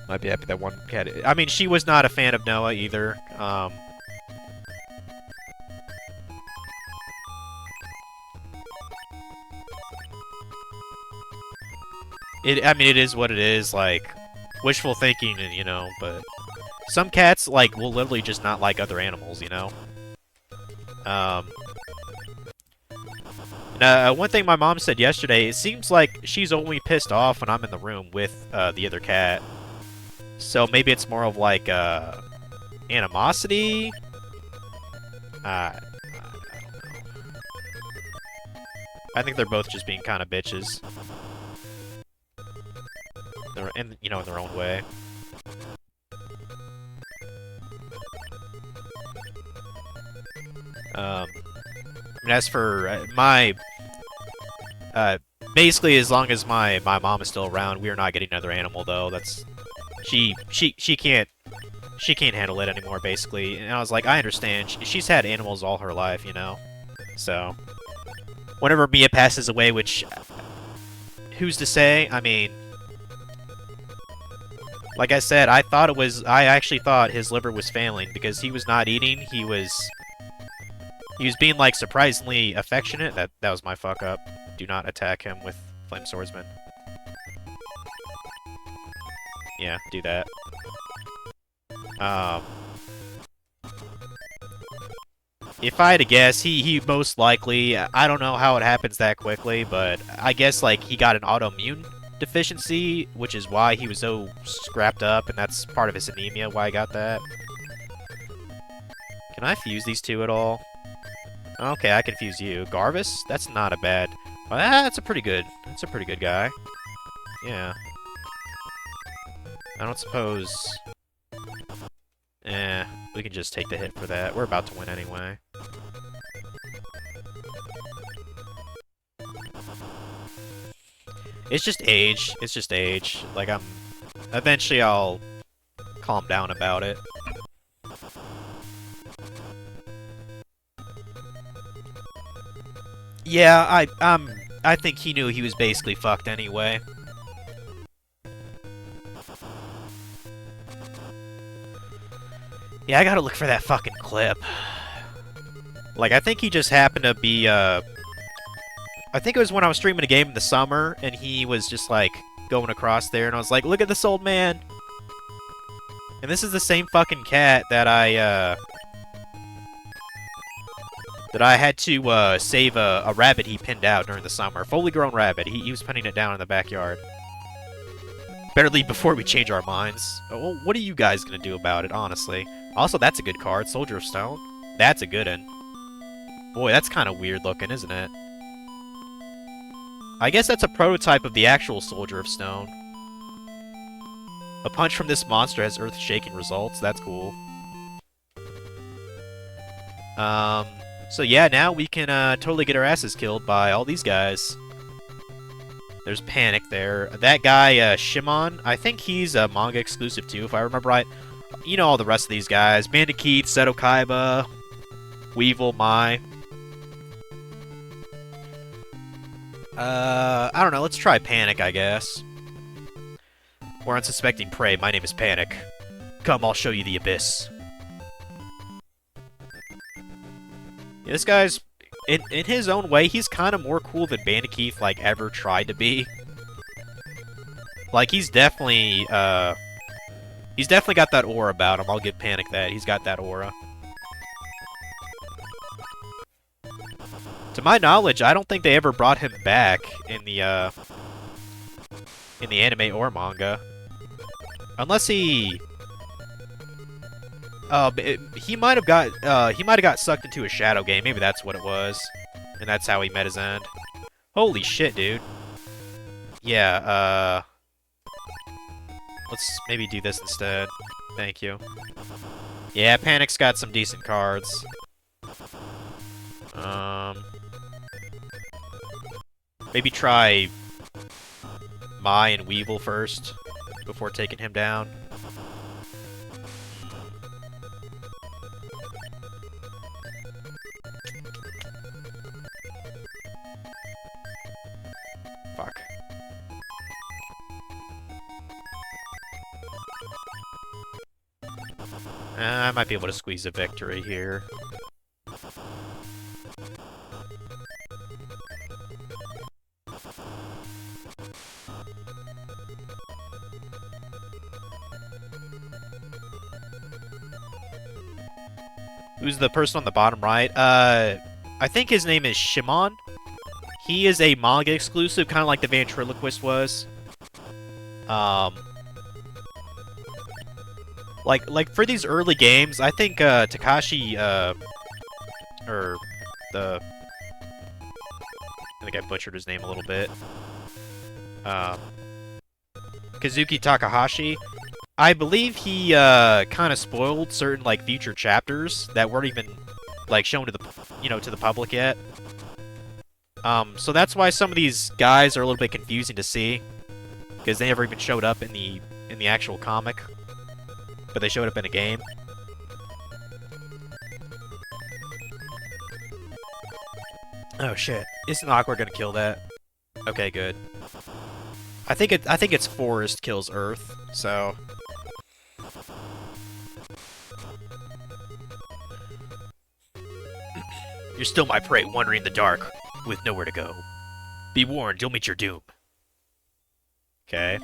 Might be happy that one cat... I mean, she was not a fan of Noah either. I mean, it is what it is, like, wishful thinking, and, but... Some cats, like, will literally just not like other animals, one thing my mom said yesterday, it seems like she's only pissed off when I'm in the room with, the other cat. So maybe it's more of, like, animosity? I don't know. I think they're both just being kind of bitches. They're in their own way. And as for basically, as long as my mom is still around, we are not getting another animal though. That's she can't handle it anymore, basically. And I was like, I understand. She's had animals all her life, So whenever Mia passes away, which who's to say? I mean. Like I said, I actually thought his liver was failing because he was not eating. He was being, like, surprisingly affectionate. That was my fuck up. Do not attack him with Flame Swordsman. Yeah, do that. If I had to guess, he most likely... I don't know how it happens that quickly, but I guess, like, he got an autoimmune deficiency, which is why he was so scrapped up, and that's part of his anemia, why I got that. Can I fuse these two at all? Okay, I can fuse you. Garvis? That's not a bad... Well, that's a pretty good guy. Yeah. I don't suppose... we can just take the hit for that. We're about to win anyway. It's just age. It's just age. Like, eventually I'll calm down about it. Yeah, I think he knew he was basically fucked anyway. Yeah, I gotta look for that fucking clip. Like, I think he just happened to be, I think it was when I was streaming a game in the summer, and he was just, like, going across there, and I was like, look at this old man! And this is the same fucking cat that I had to, save a rabbit he pinned out during the summer. Fully grown rabbit. He was pinning it down in the backyard. Better leave before we change our minds. Well, what are you guys gonna do about it, honestly? Also, that's a good card. Soldier of Stone. That's a good one. Boy, that's kind of weird looking, isn't it? I guess that's a prototype of the actual Soldier of Stone. A punch from this monster has earth-shaking results. That's cool. So yeah, now we can totally get our asses killed by all these guys. There's Panic there. That guy, Shimon, I think he's a manga exclusive too, if I remember right. You know all the rest of these guys. Bandikeith, Seto Kaiba, Weevil, Mai. I don't know, let's try Panic, I guess. We're unsuspecting prey. My name is Panic. Come, I'll show you the abyss. Yeah, this guy's, in his own way, he's kind of more cool than Bandikeith, like, ever tried to be. Like, he's definitely got that aura about him. I'll give Panic that. He's got that aura. To my knowledge, I don't think they ever brought him back in the anime or manga. Unless he... he might have got sucked into a shadow game. Maybe that's what it was. And that's how he met his end. Holy shit, dude. Yeah, let's maybe do this instead. Thank you. Yeah, Panic's got some decent cards. Maybe try Mai and Weevil first, before taking him down. Fuck. I might be able to squeeze a victory here. Who's the person on the bottom right? I think his name is Shimon. He is a manga exclusive, kind of like the Ventriloquist was. Like for these early games, I think Takashi, or the, I think I butchered his name a little bit. Kazuki Takahashi. I believe he kind of spoiled certain like future chapters that weren't even like shown to the to the public yet. So that's why some of these guys are a little bit confusing to see, because they never even showed up in the actual comic, but they showed up in a game. Oh shit! Isn't Aqua gonna kill that? Okay, good. I think it's Forest kills Earth, so. You're still my prey, wandering in the dark, with nowhere to go. Be warned, you'll meet your doom. Okay.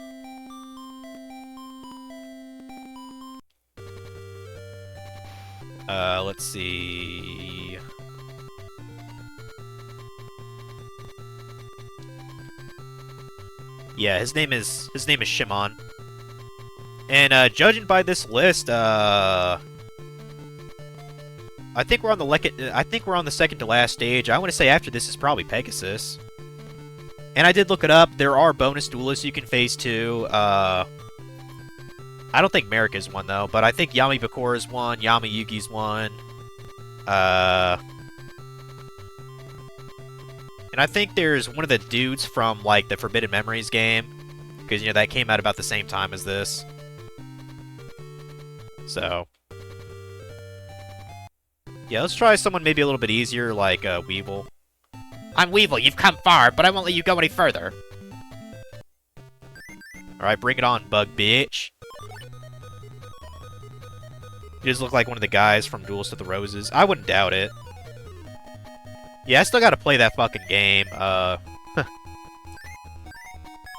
Let's see... Yeah, his name is Shimon. And, judging by this list, I think we're on the second to last stage. I want to say after this is probably Pegasus. And I did look it up. There are bonus duelists you can face too. I don't think Merrick is one though, but I think Yami Bakura is one. Yami Yugi's one. And I think there's one of the dudes from like the Forbidden Memories game, because that came out about the same time as this. So. Yeah, let's try someone maybe a little bit easier, like Weevil. I'm Weevil, you've come far, but I won't let you go any further. Alright, bring it on, bug bitch. You just look like one of the guys from Duels to the Roses. I wouldn't doubt it. Yeah, I still gotta play that fucking game. I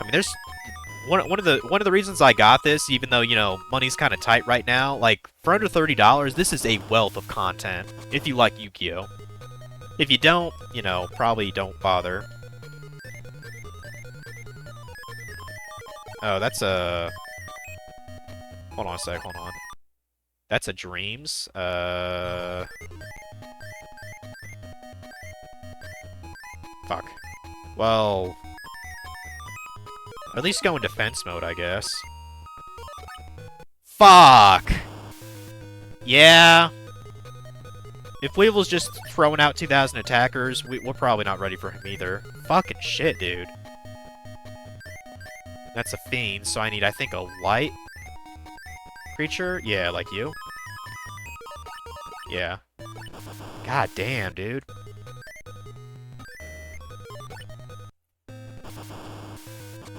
mean, there's one of the reasons I got this, even though, you know, money's kind of tight right now. Like, for under $30, this is a wealth of content. If you like Yu-Gi-Oh. If you don't, you know, probably don't bother. Oh, that's a... Hold on a sec, hold on. That's a Dreams. Fuck. Well... At least go in defense mode, I guess. Fuck! Yeah. If Weevil's just throwing out 2,000 attackers, we're probably not ready for him either. Fucking shit, dude. That's a fiend, so I need, I think, a light creature? Yeah, like you. Yeah. God damn, dude.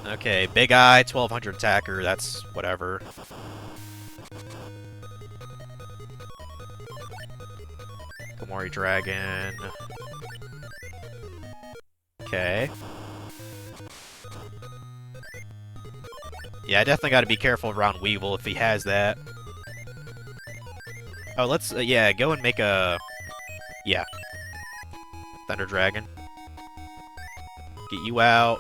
Okay, Big Eye, 1,200 attacker, that's whatever. Komori Dragon. Okay. Yeah, I definitely gotta be careful around Weevil if he has that. Oh, let's, yeah, go and make a... Yeah. Thunder Dragon. Get you out.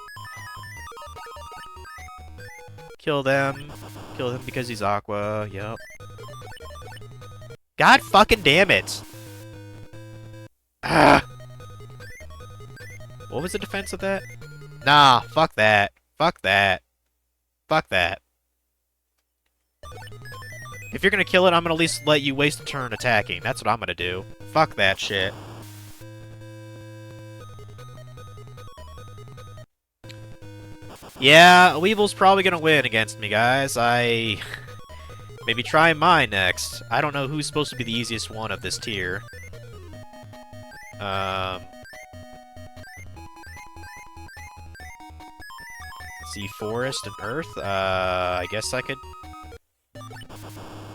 Kill them. Kill him because he's Aqua, yep. God fucking damn it! Ah! What was the defense of that? Nah, fuck that. Fuck that. Fuck that. If you're gonna kill it, I'm gonna at least let you waste a turn attacking. That's what I'm gonna do. Fuck that shit. Yeah, Weevil's probably gonna win against me, guys. Maybe try mine next. I don't know who's supposed to be the easiest one of this tier. See, Forest and Earth. I guess I could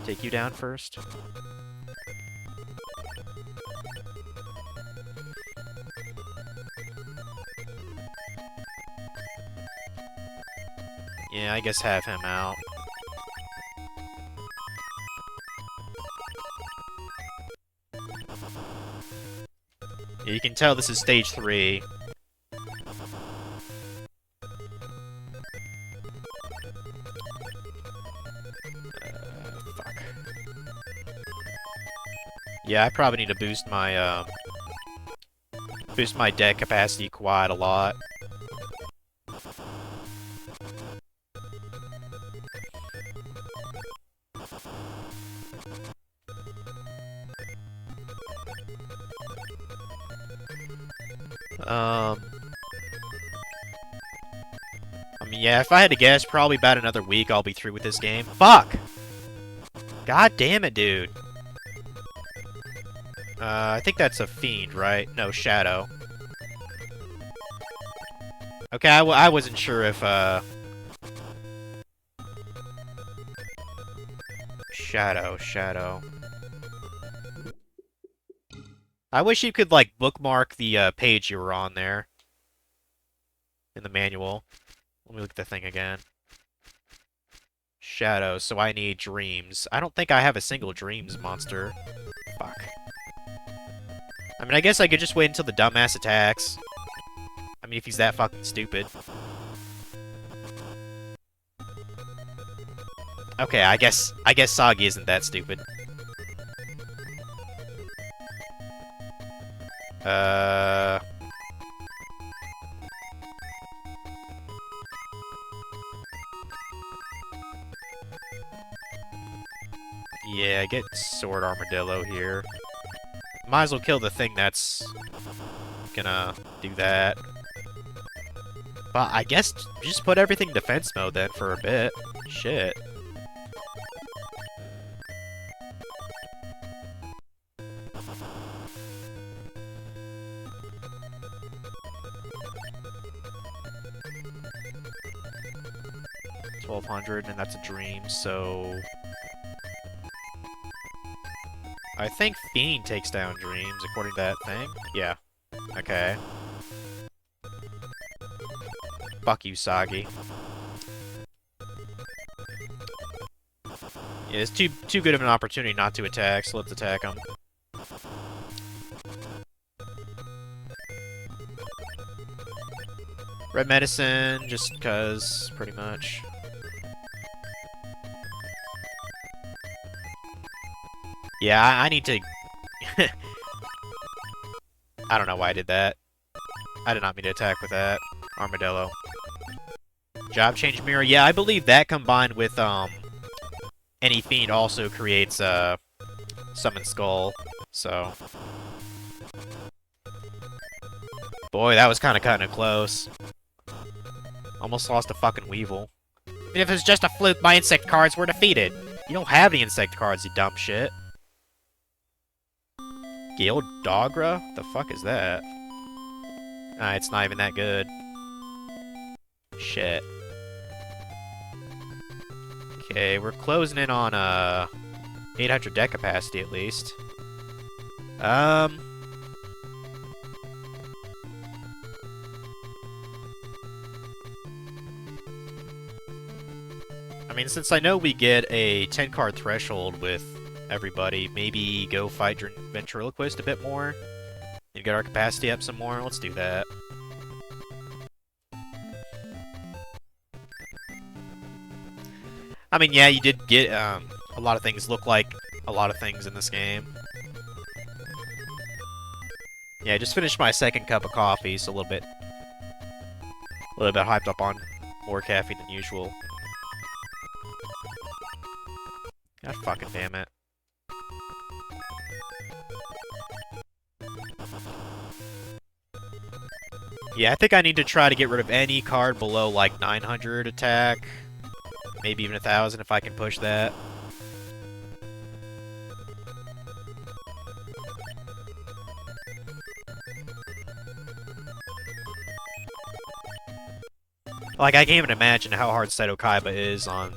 take you down first. Yeah, I guess have him out. Yeah, you can tell this is stage 3. Fuck. Yeah, I probably need to boost my deck capacity quite a lot. I mean, yeah, if I had to guess, probably about another week I'll be through with this game. Fuck! God damn it, dude. I think that's a fiend, right? No, Shadow. Okay, I wasn't sure if, Shadow. I wish you could, like, bookmark the, page you were on there. In the manual. Let me look at the thing again. Shadow, so I need Dreams. I don't think I have a single Dreams monster. Fuck. I mean, I guess I could just wait until the dumbass attacks. I mean, if he's that fucking stupid. Okay, I guess Sagi isn't that stupid. Yeah, get Sword Armadillo here. Might as well kill the thing that's gonna do that. But I guess just put everything in defense mode then for a bit. Shit. 1200, and that's a dream, so... I think Fiend takes down dreams, according to that thing. Yeah. Okay. Fuck you, Sagi. Yeah, it's too good of an opportunity not to attack, so let's attack him. Red medicine, just cause, pretty much. Yeah, I need to... I don't know why I did that. I did not mean to attack with that. Armadillo. Job change mirror. Yeah, I believe that combined with, any fiend also creates, summon skull. So... Boy, that was kind of cutting it close. Almost lost a fucking Weevil. If it's just a fluke, my insect cards were defeated. You don't have any insect cards, you dumb shit. Gale Dogra? The fuck is that? It's not even that good. Shit. Okay, we're closing in on, 800 deck capacity at least. I mean, since I know we get a 10-card threshold with everybody, maybe go fight Ventriloquist a bit more and get our capacity up some more. Let's do that. I mean, yeah, you did get a lot of things look like a lot of things in this game. Yeah, I just finished my second cup of coffee, so a little bit hyped up on more caffeine than usual. God fucking damn it. Yeah, I think I need to try to get rid of any card below, like, 900 attack. Maybe even 1,000 if I can push that. Like, I can't even imagine how hard Seto Kaiba is on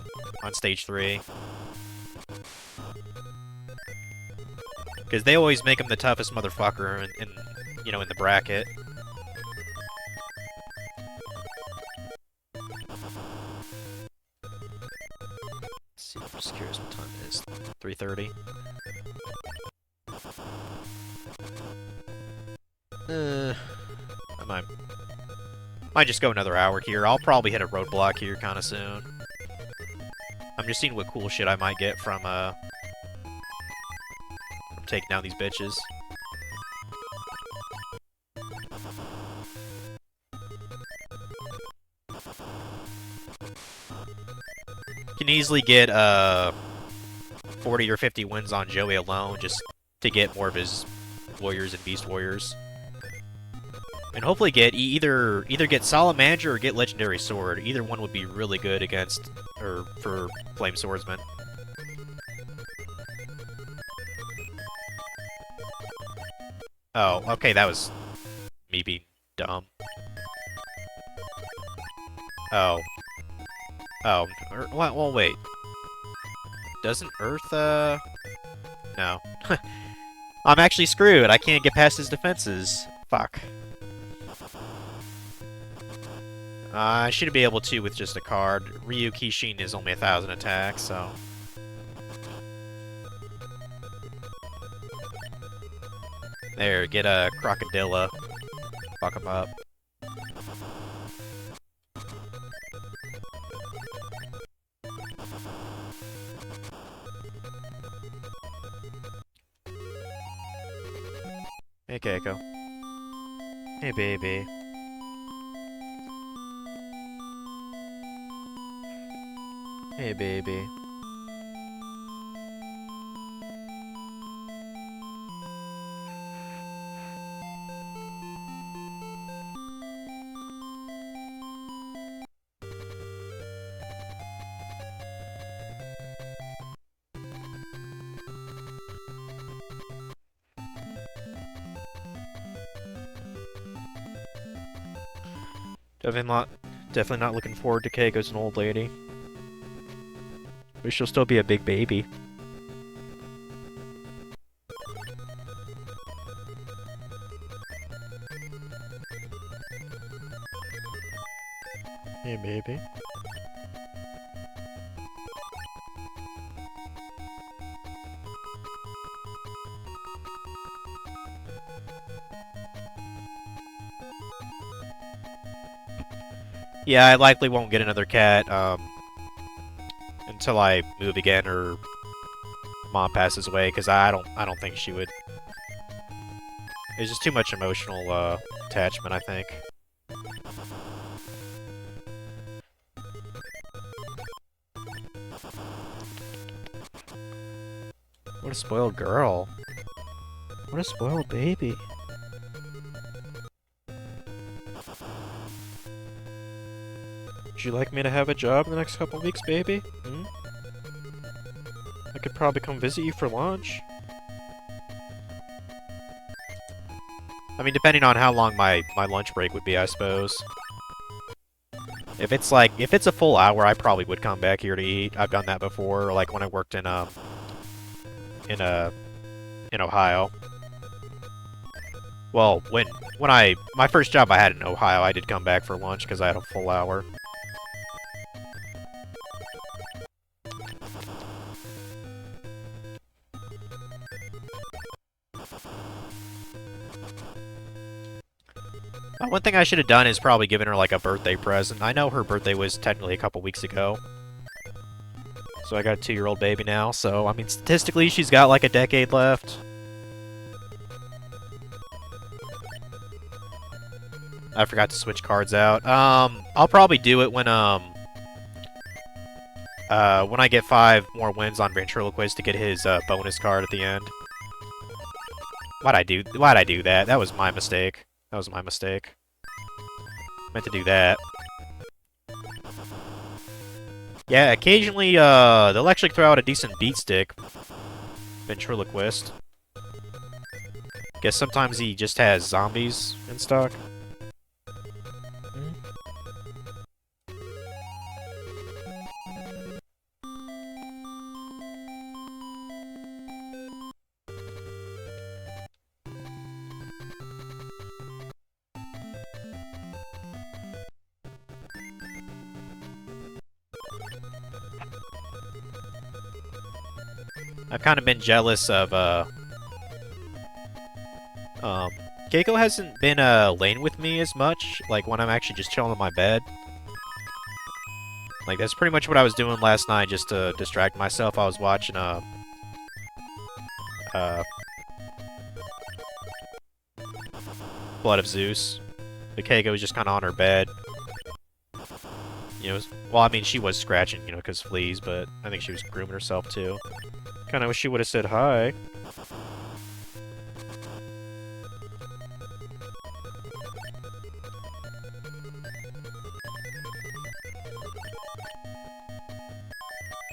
stage 3. Because they always make him the toughest motherfucker in you know, in the bracket. Let's see, I'm just curious what time it is. 3:30. I might just go another hour here. I'll probably hit a roadblock here kind of soon. I'm just seeing what cool shit I might get from taking down these bitches. Can easily get 40 or 50 wins on Joey alone just to get more of his warriors and beast warriors. And hopefully get either get Salamander or get Legendary Sword. Either one would be really good against or for Flame Swordsman. Oh, okay, that was me being dumb. Oh. Oh, well, wait. Doesn't Earth, No. I'm actually screwed. I can't get past his defenses. Fuck. I should be able to with just a card. Ryu Kishin is only 1,000 attack, so... There, get a Crocodilla. Fuck him up. Hey, Keiko. Hey, baby. Hey, baby. Definitely not looking forward to Keiko as an old lady. But she'll still be a big baby. Hey, baby. Yeah, I likely won't get another cat, until I move again or mom passes away, because I don't think she would. It's just too much emotional, attachment, I think. What a spoiled girl. What a spoiled baby. Would you like me to have a job in the next couple weeks, baby? Hmm? I could probably come visit you for lunch. I mean, depending on how long my lunch break would be, I suppose. If it's a full hour, I probably would come back here to eat. I've done that before, like when I worked in Ohio. Well, when my first job I had in Ohio, I did come back for lunch because I had a full hour. One thing I should have done is probably given her like a birthday present. I know her birthday was technically a couple weeks ago. So I got a 2-year-old baby now, so I mean statistically she's got like a decade left. I forgot to switch cards out. I'll probably do it when I get 5 more wins on Ventriloquist to get his bonus card at the end. Why'd I do that? That was my mistake. That was my mistake. Meant to do that. Yeah, occasionally, they'll actually throw out a decent beat stick. Ventriloquist. Guess sometimes he just has zombies in stock. I've kind of been jealous of, Keiko hasn't been, laying with me as much, like, when I'm actually just chilling in my bed. Like, that's pretty much what I was doing last night, just to distract myself. I was watching, Blood of Zeus. But Keiko was just kind of on her bed. You know, well, I mean, she was scratching, you know, because fleas, but I think she was grooming herself, too. Kinda wish she would've said hi.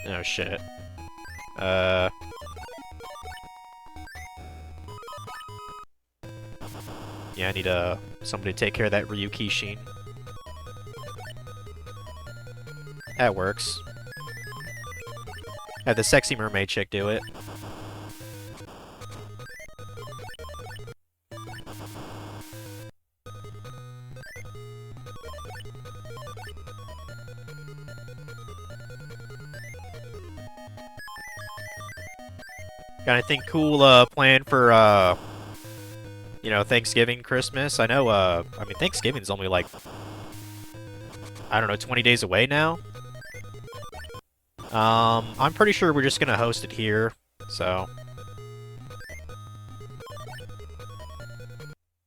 Oh, shit. Yeah, I need, somebody to take care of that Ryu Kishin. That works. Have the sexy mermaid chick do it. Got anything cool planned for you know, Thanksgiving, Christmas? I know I mean Thanksgiving's only like I don't know, 20 days away now. I'm pretty sure we're just gonna host it here, so.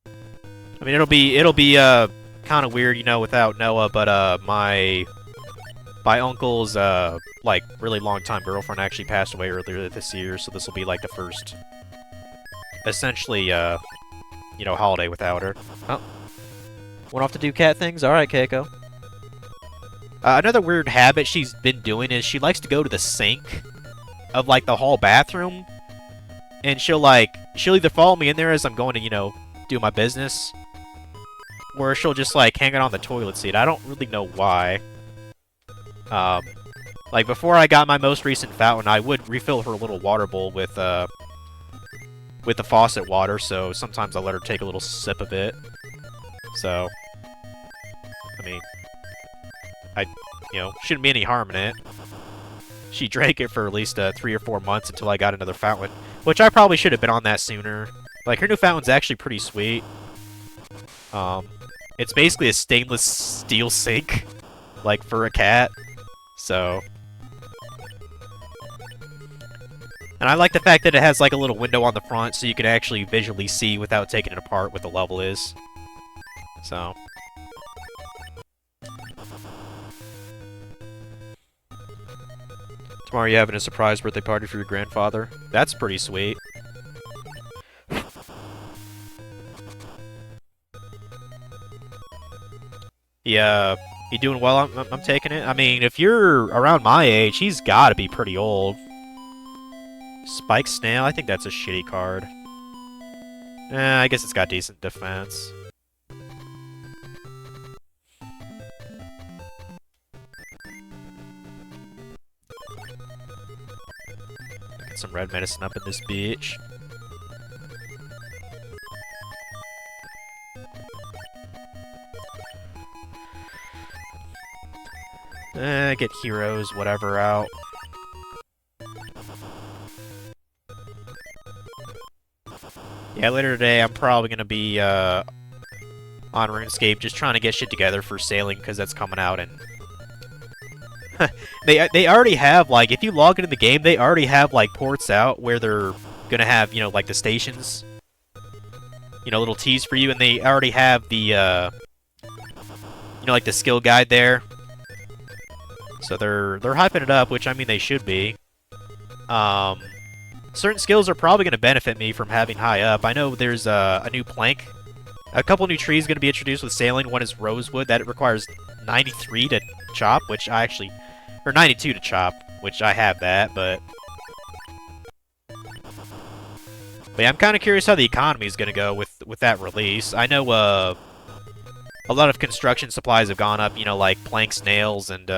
I mean, it'll be kind of weird, you know, without Noah, but, my uncle's, like, really long-time girlfriend actually passed away earlier this year, so this will be, like, the first, essentially, you know, holiday without her. Oh. Went off to do cat things? Alright, Keiko. Another weird habit she's been doing is she likes to go to the sink of, like, the hall bathroom. And she'll either follow me in there as I'm going to, you know, do my business. Or she'll just, like, hang out on the toilet seat. I don't really know why. Like, before I got my most recent fountain, I would refill her little water bowl with the faucet water, so sometimes I'll let her take a little sip of it. So, I mean, shouldn't be any harm in it. She drank it for at least 3 or 4 months until I got another fountain, which I probably should have been on that sooner. Like, her new fountain's actually pretty sweet. It's basically a stainless steel sink, like, for a cat. So... And I like the fact that it has, like, a little window on the front so you can actually visually see without taking it apart what the level is. So... Tomorrow you're having a surprise birthday party for your grandfather? That's pretty sweet. Yeah, he doing well? I'm taking it. I mean, if you're around my age, he's got to be pretty old. Spike Snail? I think that's a shitty card. I guess it's got decent defense. Get some red medicine up in this bitch. Get heroes, whatever, out. Yeah, later today I'm probably gonna be on RuneScape just trying to get shit together for sailing because that's coming out and they already have, like, if you log into the game, they already have, like, ports out where they're gonna have, like, the stations, little teas for you, and they already have the like the skill guide there. So they're hyping it up, which I mean they should be. Certain skills are probably going to benefit me from having high up. I know there's a new plank. A couple new trees going to be introduced with sailing. One is rosewood. That requires 93 to chop, which I actually... Or 92 to chop, which I have that, but... But yeah, I'm kind of curious how the economy is going to go with that release. I know a lot of construction supplies have gone up, like planks, nails, and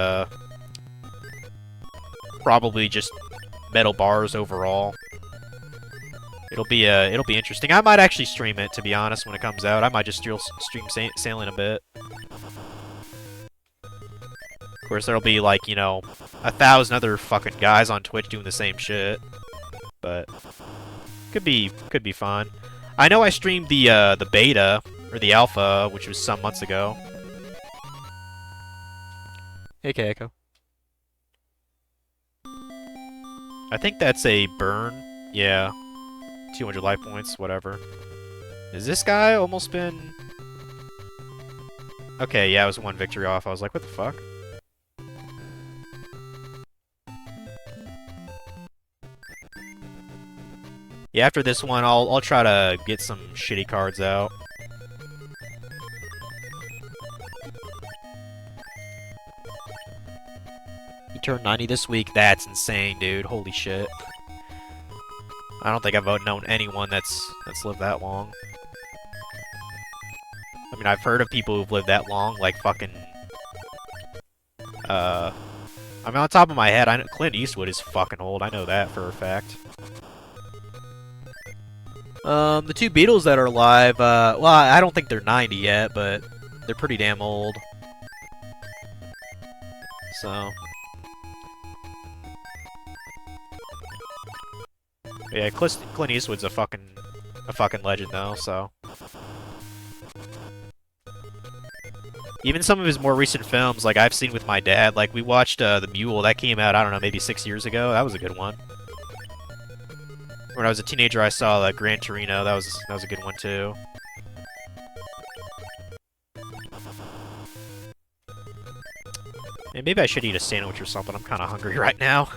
probably just metal bars overall. It'll be interesting. I might actually stream it, to be honest, when it comes out. I might just stream sailing a bit. Of course, there'll be, like, 1,000 other fucking guys on Twitch doing the same shit. But could be fun. I know I streamed the beta or the alpha, which was some months ago. Hey, Keiko. I think that's a burn. Yeah. 200 life points, whatever. Is this guy almost been... Okay, yeah, I was one victory off. I was like, what the fuck? Yeah, after this one, I'll try to get some shitty cards out. He turned 90 this week. That's insane, dude. Holy shit. I don't think I've known anyone that's lived that long. I mean, I've heard of people who've lived that long, like fucking... I mean, on top of my head, I know Clint Eastwood is fucking old. I know that for a fact. The two Beatles that are alive, well, I don't think they're 90 yet, but they're pretty damn old. So... Yeah, Clint Eastwood's a fucking legend, though, so... Even some of his more recent films, like I've seen with my dad, like we watched The Mule, that came out, I don't know, maybe 6 years ago. That was a good one. When I was a teenager, I saw Gran Torino. That was a good one too. And maybe I should eat a sandwich or something. I'm kind of hungry right now.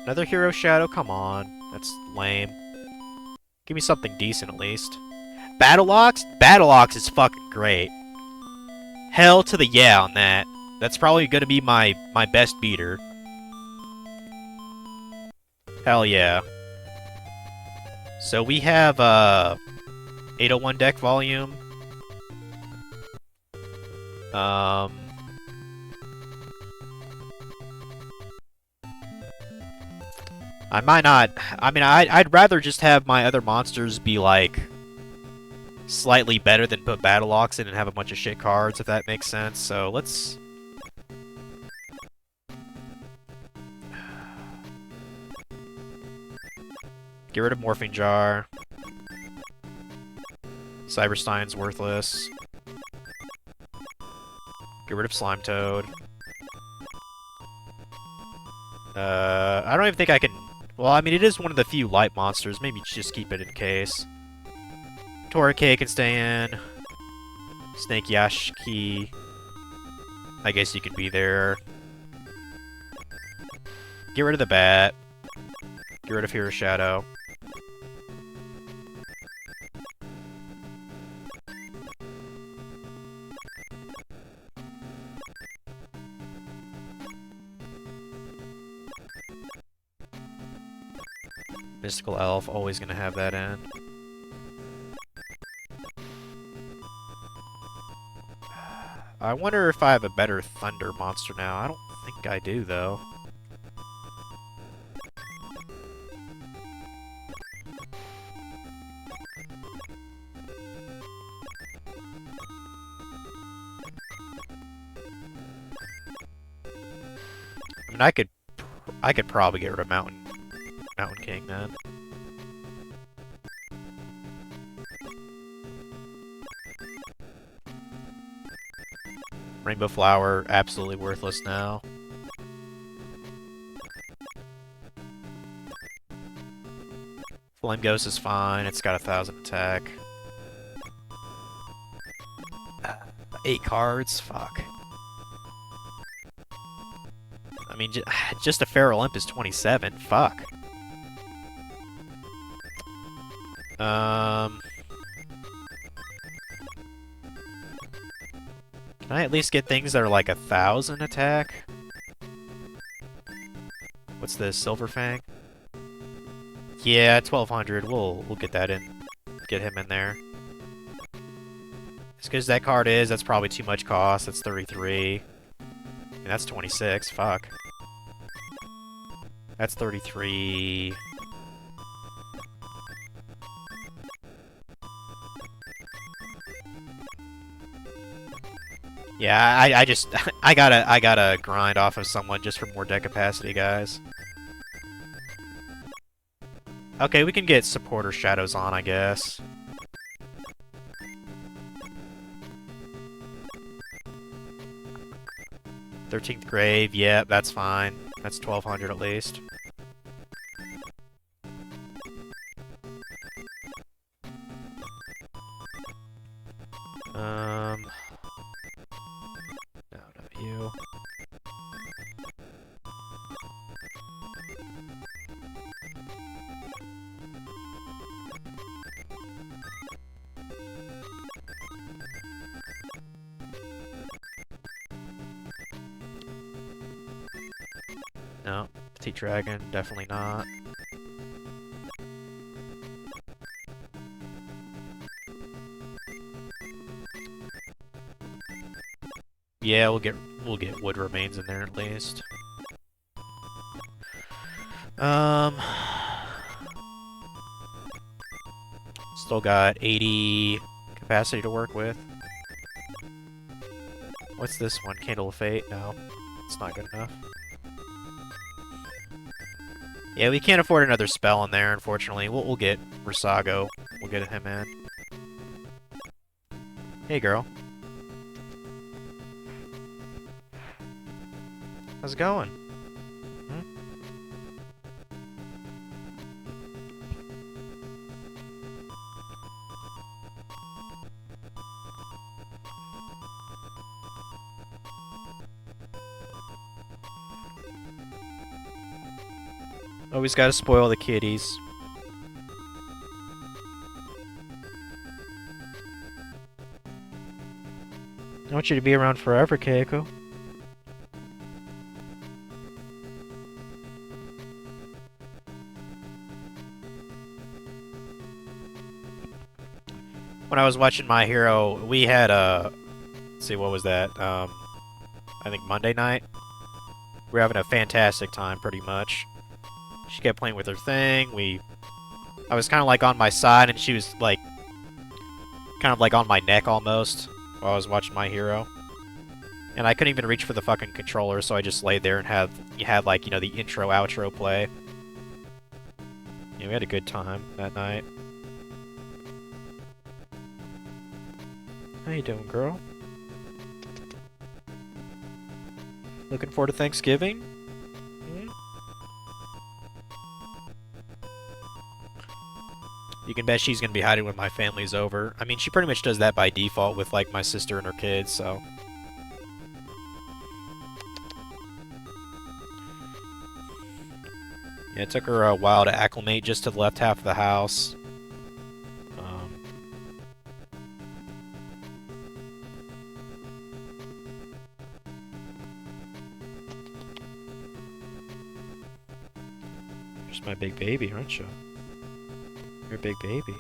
Another Hero Shadow? Come on. That's lame. Give me something decent, at least. Battle Ox? Battle Ox is fucking great. Hell to the yeah on that. That's probably gonna be my best beater. Hell yeah. So we have 801 deck volume. I might not. I mean, I'd rather just have my other monsters be like slightly better than put battle locks in and have a bunch of shit cards, if that makes sense. So let's. Get rid of Morphing Jar. Cyberstein's worthless. Get rid of Slime Toad. I don't even think I can... Well, I mean, it is one of the few light monsters. Maybe just keep it in case. Torque can stay in. Snake Yashiki. I guess you could be there. Get rid of the Bat. Get rid of Hero Shadow. Mystical Elf, always gonna have that in. I wonder if I have a better Thunder monster now. I don't think I do, though. I mean, I could probably get rid of Mountain King then. Rainbow Flower, absolutely worthless now. Flame Ghost is fine, it's got 1,000 attack. 8 cards, fuck. I mean, just a Feral Imp is 27, fuck. Can I at least get things that are like 1,000 attack? What's this, Silver Fang? Yeah, 1,200. We'll get that in. Get him in there. As good as that card is, that's probably too much cost. That's 33. And that's 26. Fuck. That's 33. Yeah, I just I gotta grind off of someone just for more deck capacity, guys. Okay, we can get Supporter Shadows on, I guess. "13th Grave," yeah, that's fine. That's 1,200 at least. No, not you. No, Petite Dragon, definitely not. Yeah, we'll get Wood Remains in there at least. Still got 80 capacity to work with. What's this one? Candle of Fate? No, it's not good enough. Yeah, we can't afford another spell in there, unfortunately. We'll get Rasago. We'll get him in. Hey, girl. How's it going? Hmm? Always gotta spoil the kiddies. I want you to be around forever, Keiko. when I was watching My Hero, we had let's see, what was that? I think Monday night. We were having a fantastic time, pretty much. She kept playing with her thing. I was kind of like on my side, and she was like, kind of like on my neck almost while I was watching My Hero. And I couldn't even reach for the fucking controller, so I just laid there and had like, you know, the intro outro play. Yeah, we had a good time that night. How you doing, girl? Looking forward to Thanksgiving? Hmm? You can bet she's gonna be hiding when my family's over. I mean, she pretty much does that by default with, like, my sister and her kids, so... Yeah, it took her a while to acclimate just to the left half of the house. You're just my big baby, aren't you? You're a big baby.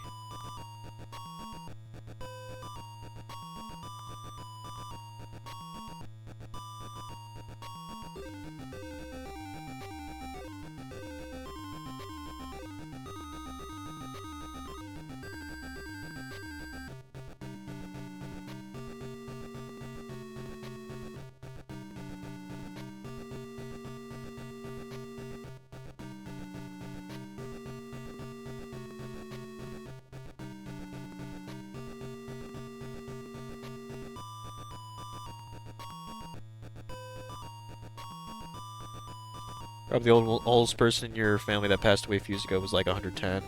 Probably the oldest person in your family that passed away a few years ago was like 110.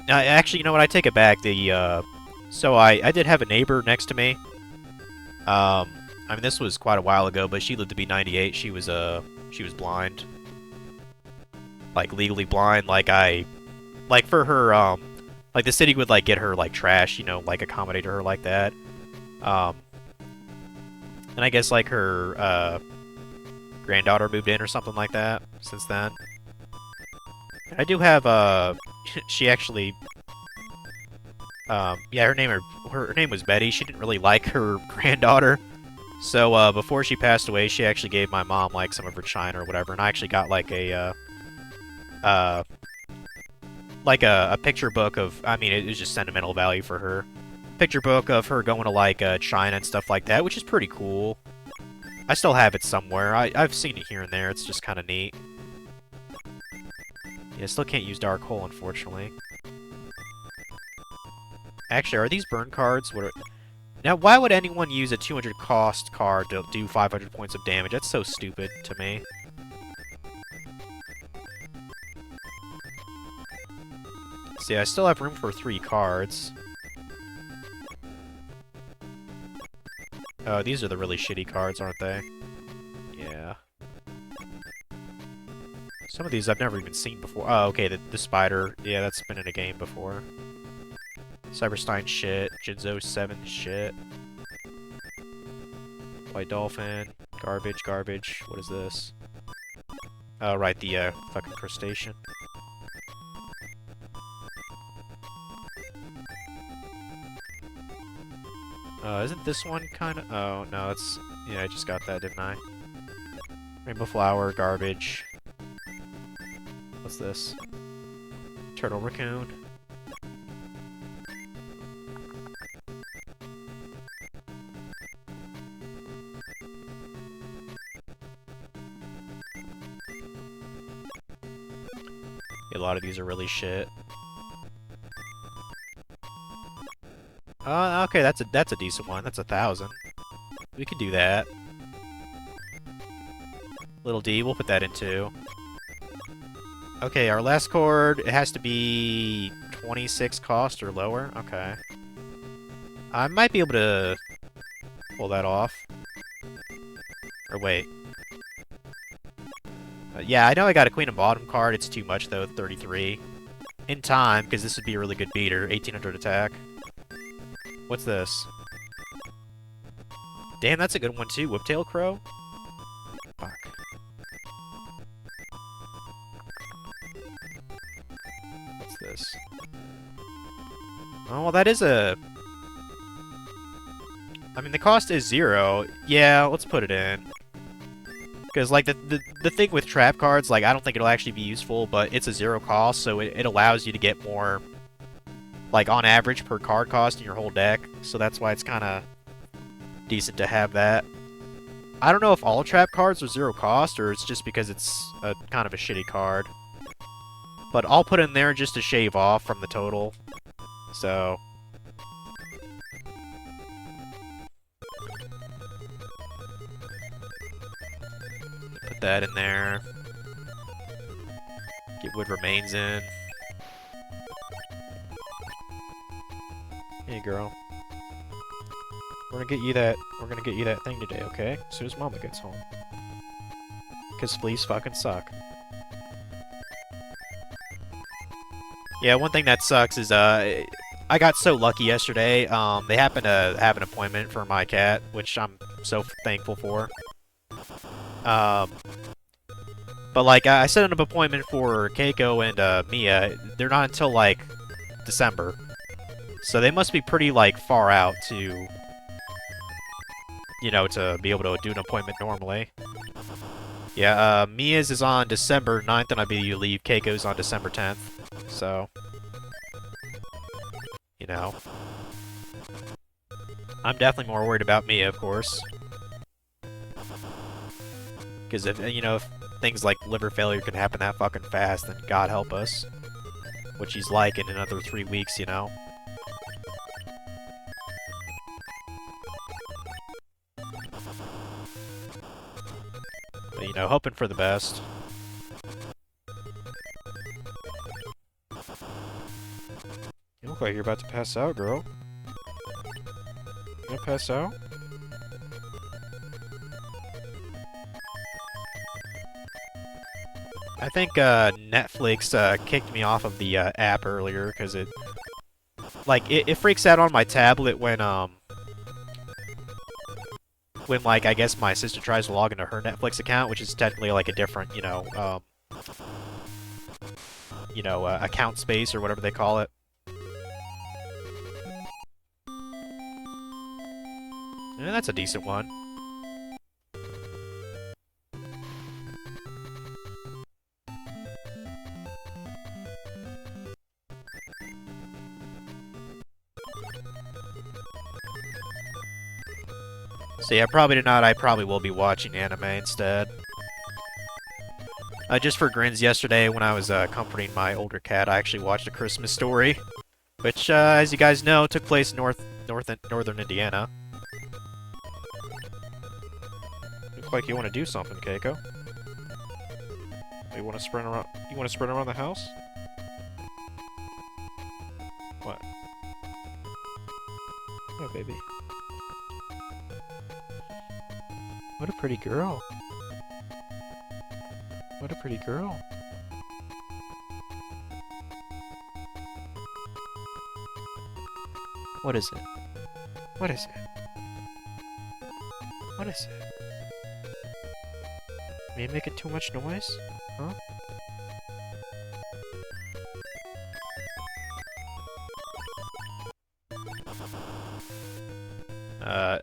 Actually, you know what? I take it back. So I did have a neighbor next to me. I mean, this was quite a while ago, but she lived to be 98. She was blind. Like, legally blind. Like, for her, like, the city would, like, get her, like, trash, you know, like, accommodate her like that. And I guess, like, her, granddaughter moved in or something like that since then. I do have, she actually, yeah, her name was Betty. She didn't really like her granddaughter. So, before she passed away, she actually gave my mom, like, some of her china or whatever, and I actually got, like, a picture book of, I mean, it was just sentimental value for her. Picture book of her going to, like, China and stuff like that, which is pretty cool. I still have it somewhere. I've seen it here and there. It's just kind of neat. Yeah, still can't use Dark Hole, unfortunately. Actually, are these burn cards? Now, why would anyone use a 200 cost card to do 500 points of damage? That's so stupid to me. See, I still have room for 3 cards. Oh, these are the really shitty cards, aren't they? Yeah. Some of these I've never even seen before. Oh, okay, the spider. Yeah, that's been in a game before. Cyberstein shit. Jinzo 7 shit. White Dolphin. Garbage, garbage. What is this? Oh, right, the, fucking crustacean. Isn't this one kind of... Oh, no, it's... Yeah, I just got that, didn't I? Rainbow Flower, garbage. What's this? Turtle Raccoon. A lot of these are really shit. Okay, that's a decent one. That's 1,000. We could do that. Little D, we'll put that in too. Okay, our last chord, it has to be 26 cost or lower. Okay. I might be able to pull that off. Or wait. Yeah, I know I got a Queen and Bottom card. It's too much though, 33. In time, because this would be a really good beater. 1800 attack. What's this? Damn, that's a good one too. Whiptail Crow? Fuck. What's this? Oh, well, that is a... I mean, the cost is 0. Yeah, let's put it in. Because, like, the thing with trap cards, like, I don't think it'll actually be useful, but it's a 0 cost, so it allows you to get more, like, on average per card cost in your whole deck. So that's why it's kind of decent to have that. I don't know if all trap cards are 0 cost, or it's just because it's a kind of a shitty card. But I'll put in there just to shave off from the total. So... put that in there. Get Wood Remains in. Hey, girl. We're gonna get you that thing today, okay? As soon as Mama gets home. Because fleas fucking suck. Yeah, one thing that sucks is, I got so lucky yesterday. They happened to have an appointment for my cat, which I'm so thankful for. But, like, I set an appointment for Keiko and, Mia. They're not until, like, December. So they must be pretty, like, far out to, you know, to be able to do an appointment normally. Yeah, Mia's is on December 9th, and I believe Keiko's on December 10th. So, you know. I'm definitely more worried about Mia, of course. Because if, you know, if things like liver failure can happen that fucking fast, then God help us. Which he's like in another 3 weeks, you know. But, you know, hoping for the best. You look like you're about to pass out, girl. You gonna pass out? I think Netflix kicked me off of the app earlier because it, like, it freaks out on my tablet when like I guess my sister tries to log into her Netflix account, which is technically like a different, you know, account space or whatever they call it. And that's a decent one. So yeah, probably not. I probably will be watching anime instead. Just for grins, yesterday when I was comforting my older cat, I actually watched A Christmas Story, which, as you guys know, took place in northern Indiana. Looks like you want to do something, Keiko. You want to sprint around? You want to sprint around the house? What? Oh, baby. What a pretty girl. What a pretty girl. What is it? What is it? What is it? Me making too much noise? Huh?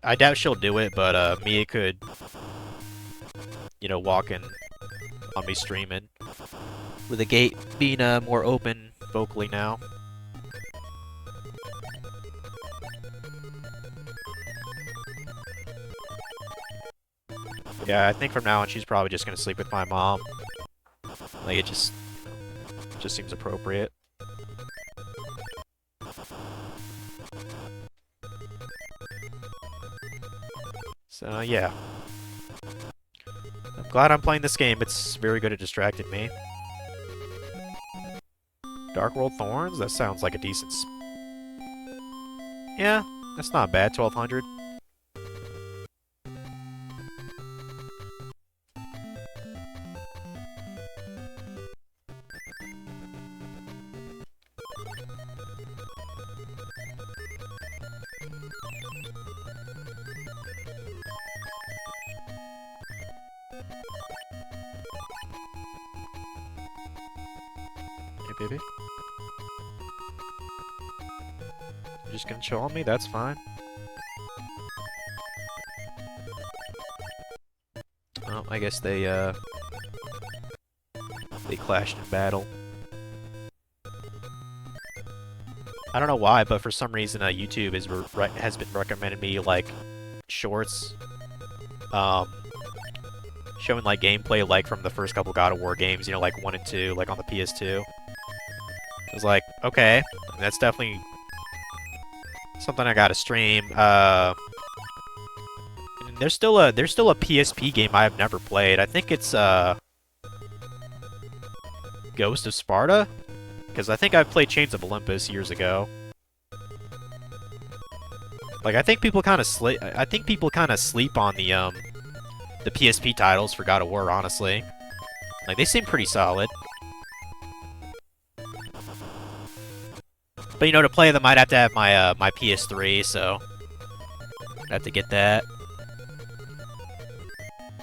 I doubt she'll do it, but, Mia could, you know, walk in on me streaming. With the gate being, more open vocally now. Yeah, I think from now on she's probably just gonna sleep with my mom. Like, it just seems appropriate. So, yeah. I'm glad I'm playing this game. It's very good at distracting me. Dark World Thorns? That sounds like a decent... Yeah, that's not bad. 1200. Hey, baby. just gonna chill on me, that's fine. Oh, I guess they clashed in battle. I don't know why, but for some reason, YouTube has been recommending me like shorts, showing like gameplay like from the first couple God of War games, you know, like 1 and 2, like on the PS2. I was like, okay, that's definitely something I gotta stream. And there's still a PSP game I have never played. I think it's Ghost of Sparta, because I think I've played Chains of Olympus years ago. Like I think people kind of sleep on the PSP titles for God of War, honestly. Like they seem pretty solid. But you know, to play them, I'd have to have my my PS3, so I'd have to get that.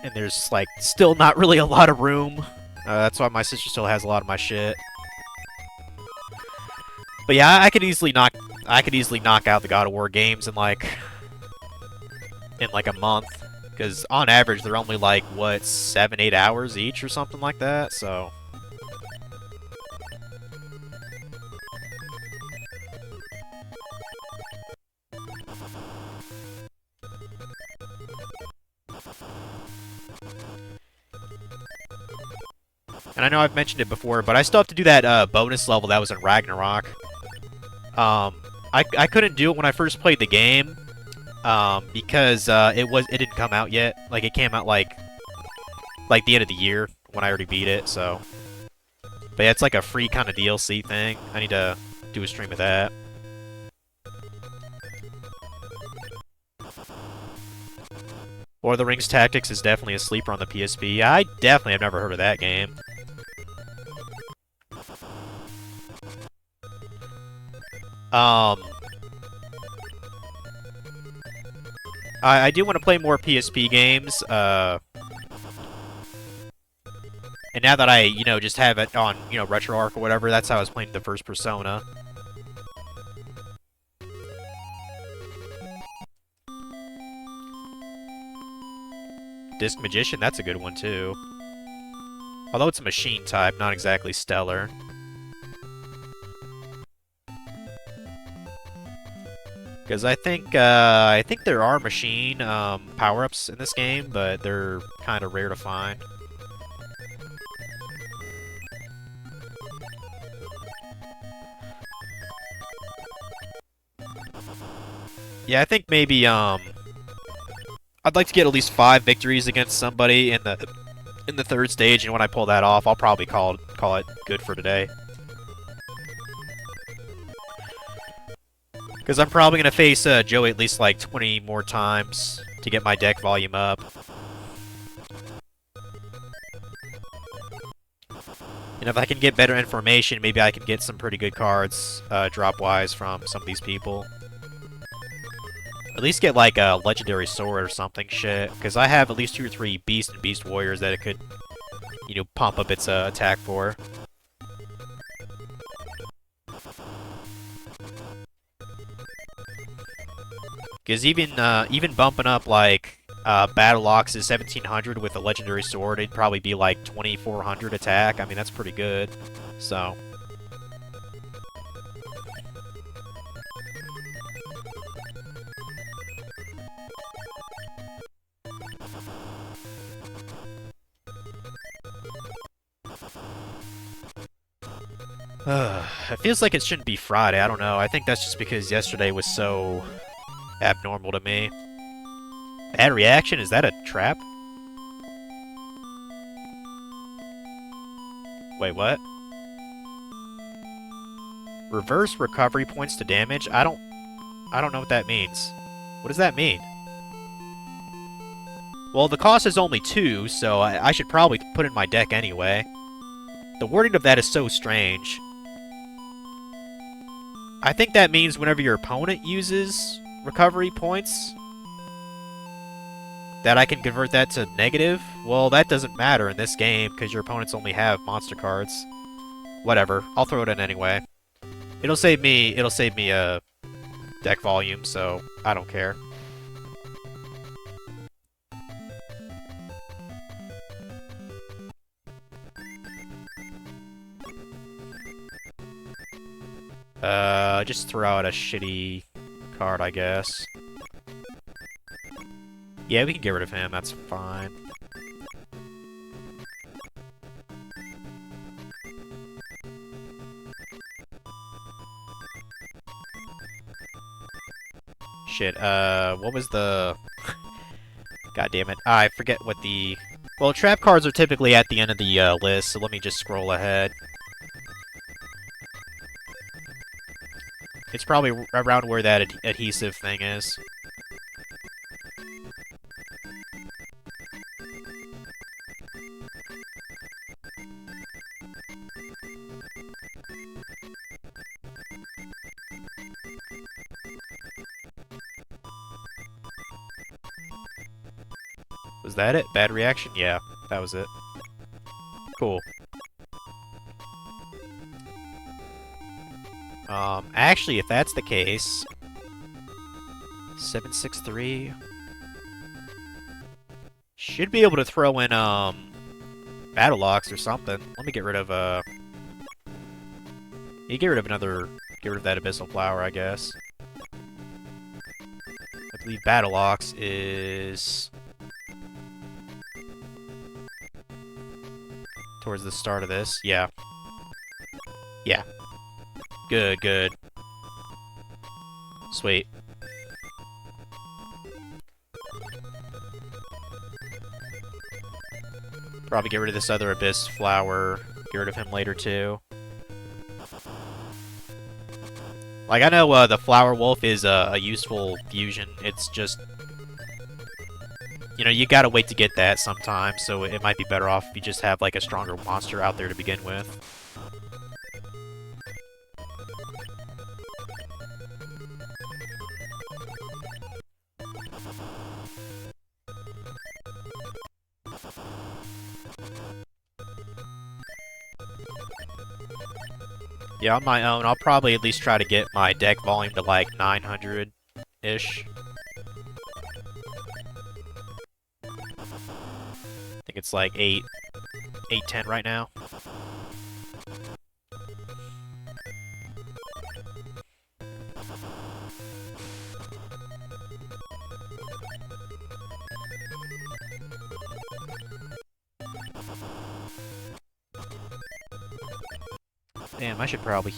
And there's like still not really a lot of room. That's why my sister still has a lot of my shit. But yeah, I could easily knock out the God of War games in like a month, because on average they're only like what 7-8 hours each or something like that. So. And I know I've mentioned it before, but I still have to do that bonus level that was in Ragnarok. I couldn't do it when I first played the game, because it didn't come out yet. Like it came out like the end of the year when I already beat it. So, but yeah, it's like a free kind of DLC thing. I need to do a stream of that. Lord of the Rings Tactics is definitely a sleeper on the PSP. I definitely have never heard of that game. I do want to play more PSP games, and now that I, you know, just have it on, you know, RetroArch or whatever, that's how I was playing the first Persona. Disc Magician, that's a good one too. Although it's a machine type, not exactly stellar. Because I think there are machine power-ups in this game, but they're kind of rare to find. Yeah, I think maybe I'd like to get at least 5 victories against somebody in the third stage, and when I pull that off, I'll probably call it good for today. Because I'm probably going to face Joey at least like 20 more times to get my deck volume up. And if I can get better information, maybe I can get some pretty good cards drop-wise from some of these people. At least get like a legendary sword or something shit. Because I have at least 2 or 3 Beast and Beast Warriors that it could, you know, pump up its attack for. Because even bumping up like Battle Ox's 1700 with a legendary sword, it'd probably be like 2400 attack. I mean, that's pretty good. So. It feels like it shouldn't be Friday. I don't know. I think that's just because yesterday was so abnormal to me. Bad reaction? Is that a trap? Wait, what? Reverse recovery points to damage? I don't know what that means. What does that mean? Well, the cost is only 2, so I should probably put in my deck anyway. The wording of that is so strange. I think that means whenever your opponent uses recovery points, that I can convert that to negative. Well, that doesn't matter in this game because your opponents only have monster cards. Whatever, I'll throw it in anyway. It'll save me deck volume, so I don't care. Just throw out a shitty card, I guess. Yeah, we can get rid of him, that's fine. Shit, what was the... God damn it. I forget what the... Well, trap cards are typically at the end of the list, so let me just scroll ahead. It's probably around where that adhesive thing is. Was that it? Bad reaction? Yeah, that was it. Cool. Actually, if that's the case... 763... Should be able to throw in, Battle Locks or something. Let me get rid of, You get rid of another... Get rid of that Abyssal Flower, I guess. I believe Battle Locks is... towards the start of this. Yeah. Yeah. Good, good. Sweet. Probably get rid of this other Abyss Flower. Get rid of him later, too. Like, I know the Flower Wolf is a useful fusion. It's just... You know, you gotta wait to get that sometimes, so it might be better off if you just have, like, a stronger monster out there to begin with. Yeah, on my own, I'll probably at least try to get my deck volume to, like, 900-ish. I think it's like 810 right now. Damn, I should probably...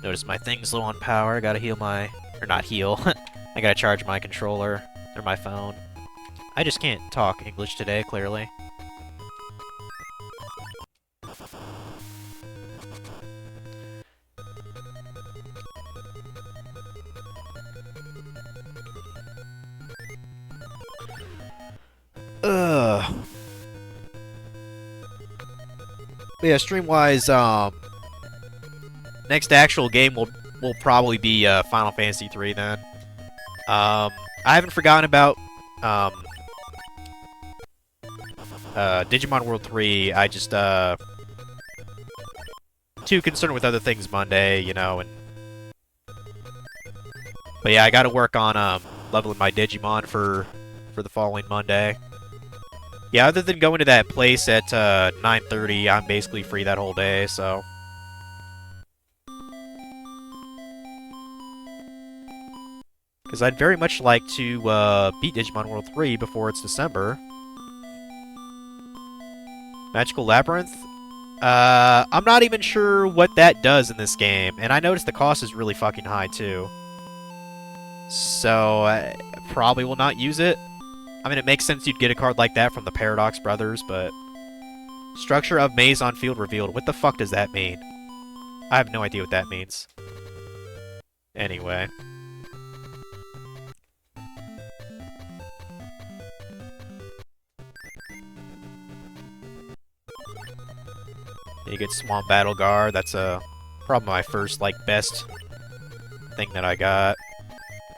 Notice my thing's low on power. I gotta heal my... Or not heal. I gotta charge my controller. Or my phone. I just can't talk English today, clearly. Ugh. But yeah, stream-wise, next actual game will probably be Final Fantasy III then. I haven't forgotten about Digimon World 3. I just too concerned with other things Monday, you know, and but yeah, I got to work on leveling my Digimon for the following Monday. Yeah, other than going to that place at 9:30, I'm basically free that whole day, so... Because I'd very much like to beat Digimon World 3 before it's December. Magical Labyrinth? I'm not even sure what that does in this game, and I noticed the cost is really fucking high, too. So, I probably will not use it. I mean, it makes sense you'd get a card like that from the Paradox Brothers, but... Structure of Maze on Field revealed. What the fuck does that mean? I have no idea what that means. Anyway. You get Swamp Battle Guard. That's probably my first, like, best thing that I got.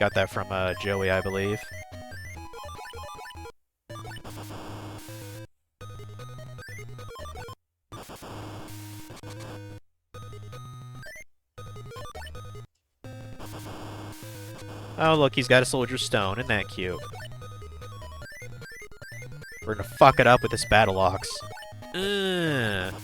Got that from Joey, I believe. Oh, look, he's got a Soldier Stone. Isn't that cute? We're gonna fuck it up with this Battle Ox. Ugh.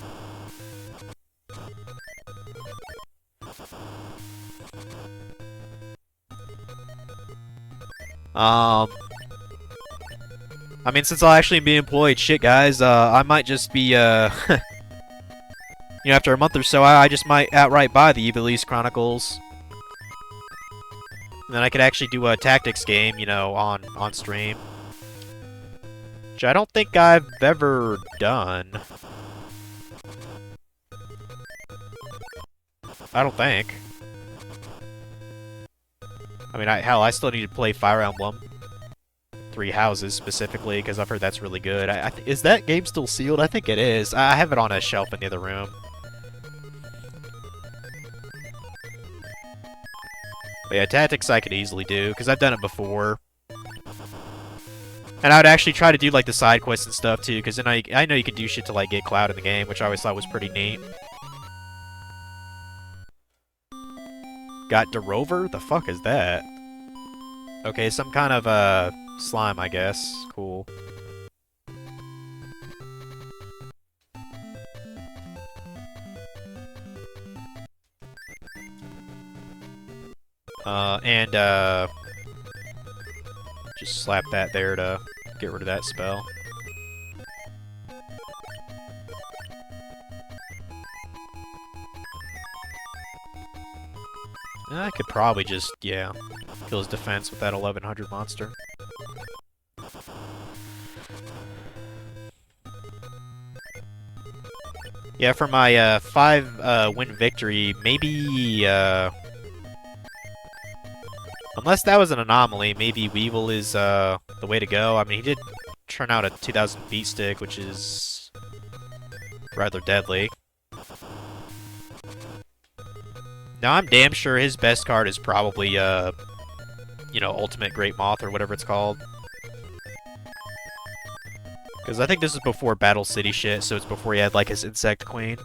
I mean, since I'll actually be employed, shit, guys, I might just be, you know, after a month or so, I just might outright buy the Evil East Chronicles. And then I could actually do a tactics game, you know, on stream. Which I don't think I've ever done. I don't think. I mean, hell, I still need to play Fire Emblem. Three Houses, specifically, because I've heard that's really good. Is that game still sealed? I think it is. I have it on a shelf in the other room. But yeah, tactics I could easily do, because I've done it before. And I would actually try to do, like, the side quests and stuff, too, because then I know you can do shit to, like, get Cloud in the game, which I always thought was pretty neat. Got Derover? The fuck is that? Okay, some kind of, slime, I guess. Cool. Just slap that there to get rid of that spell. I could probably just, yeah, kill his defense with that 1100 monster. Yeah, for my 5-win victory, maybe, unless that was an anomaly, maybe Weevil is the way to go. I mean, he did turn out a 2000 beat stick, which is rather deadly. Now, I'm damn sure his best card is probably, you know, Ultimate Great Moth or whatever it's called. Because I think this is before Battle City shit, so it's before he had, like, his Insect Queen.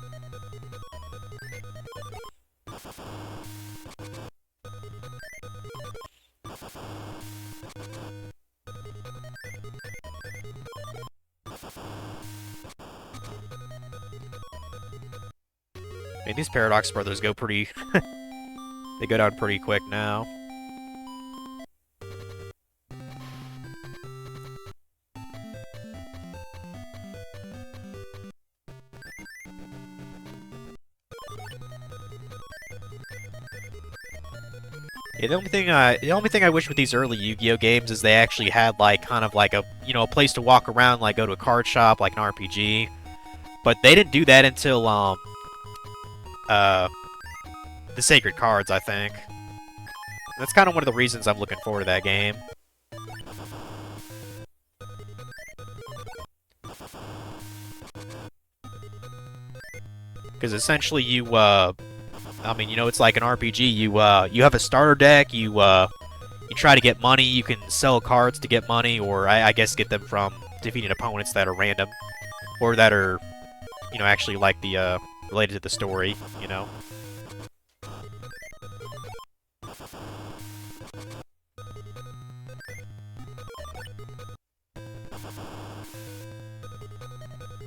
I mean, these Paradox Brothers go pretty... they go down pretty quick now. Yeah, the only thing I wish with these early Yu-Gi-Oh games is they actually had like kind of like a, you know, a place to walk around, like go to a card shop, like an RPG. But they didn't do that until the Sacred Cards, I think. That's kind of one of the reasons I'm looking forward to that game. Because essentially you, I mean, you know, it's like an RPG. You have a starter deck. You try to get money. You can sell cards to get money, or I guess get them from defeating opponents that are random, or that are, you know, actually like the related to the story. You know.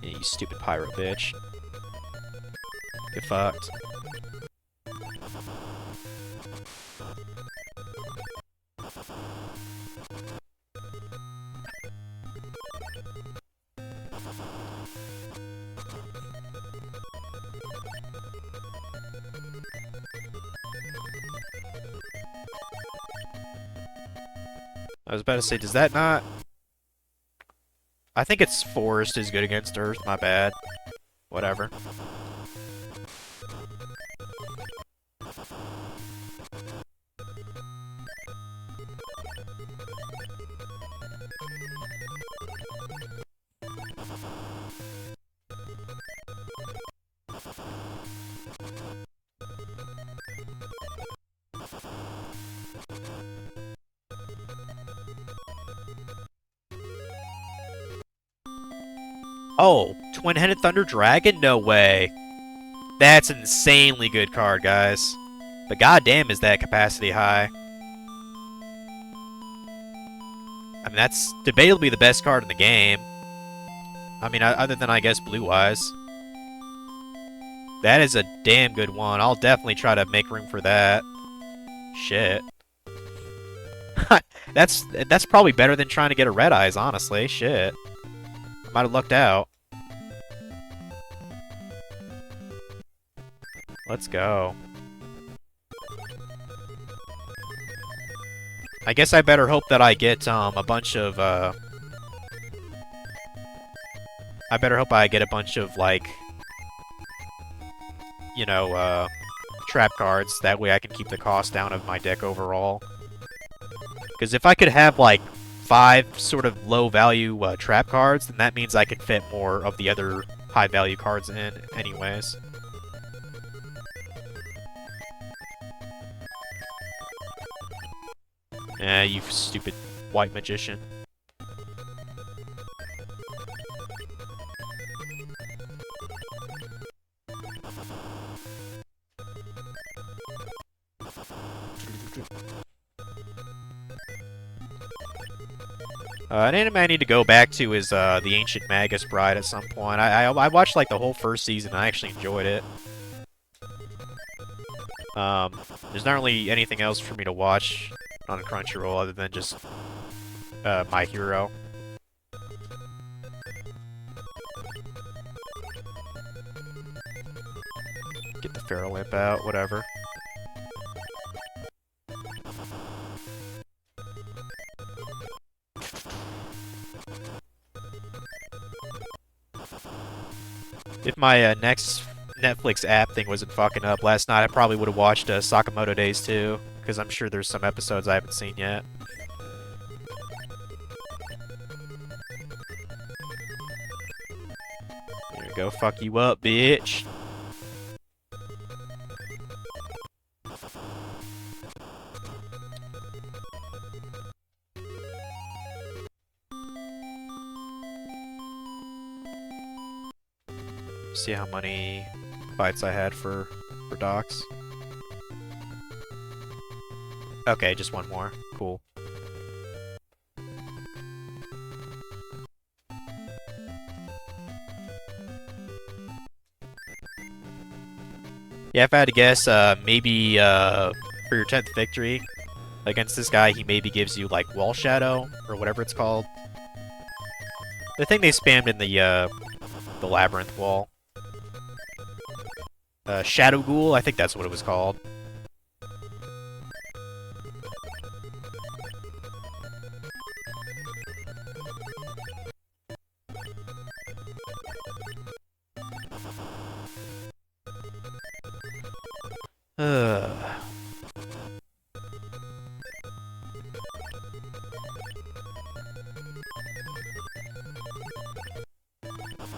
Yeah, you stupid pirate bitch. Get fucked. I was about to say, does that not... I think it's Forest is good against Earth, my bad. Whatever. Oh, Twin-Headed Thunder Dragon? No way. That's an insanely good card, guys. But goddamn, is that capacity high? I mean, that's debatably the best card in the game. I mean, other than, I guess, Blue Eyes. That is a damn good one. I'll definitely try to make room for that. Shit. That's probably better than trying to get a Red Eyes, honestly. Shit. I might have lucked out. Let's go. I guess I better hope that I get a bunch of I better hope I get a bunch of like trap cards. That way I can keep the cost down of my deck overall. Because if I could have like 5 sort of low value trap cards, then that means I can fit more of the other high value cards in anyways. You stupid white magician. An anime I need to go back to is The Ancient Magus Bride at some point. I watched like the whole first season and I actually enjoyed it. There's not really anything else for me to watch on Crunchyroll other than just My Hero. Get the Feral Imp out, whatever. If my next Netflix app thing wasn't fucking up last night, I probably would have watched Sakamoto Days too, because I'm sure there's some episodes I haven't seen yet. There you go, fuck you up, bitch. See how many fights I had for Docs. Okay, just one more. Cool. Yeah, if I had to guess, maybe for your 10th victory against this guy, he maybe gives you like Wall Shadow or whatever it's called. The thing they spammed in the labyrinth wall. Shadow Ghoul, I think that's what it was called.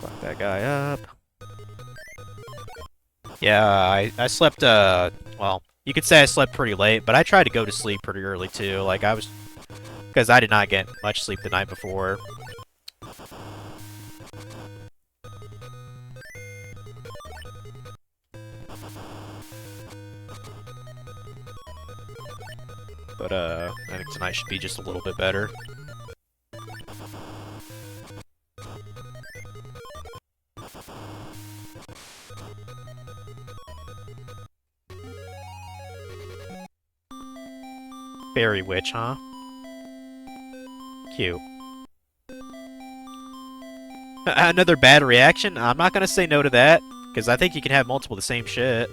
Fuck that guy up. Yeah, I slept, well, you could say I slept pretty late, but I tried to go to sleep pretty early too. Like, because I did not get much sleep the night before. But, I think tonight should be just a little bit better. Fairy Witch, huh? Cute. Another bad reaction? I'm not gonna say no to that, because I think you can have multiple of the same shit.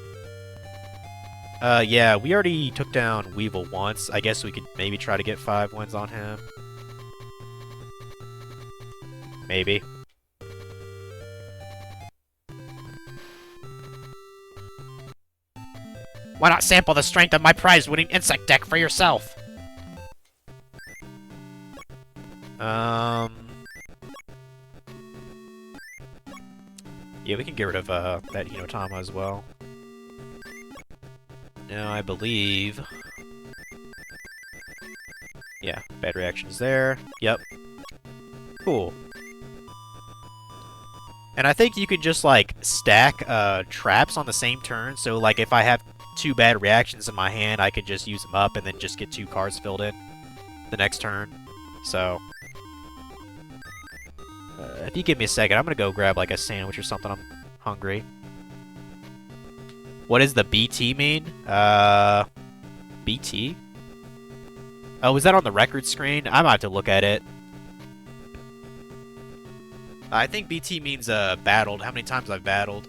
Yeah, we already took down Weevil once. I guess we could maybe try to get 5 wins on him. Maybe. Why not sample the strength of my prize-winning insect deck for yourself? Yeah, we can get rid of, that Hinotama as well. Now, I believe... Yeah, bad reactions there. Yep. Cool. And I think you can just, like, stack, traps on the same turn. So, like, if I have two bad reactions in my hand, I could just use them up and then just get 2 cards filled in the next turn. So, if you give me a second, I'm gonna go grab like a sandwich or something. I'm hungry. What does the BT mean? BT? Oh, was that on the record screen? I might have to look at it. I think BT means battled. How many times I've battled.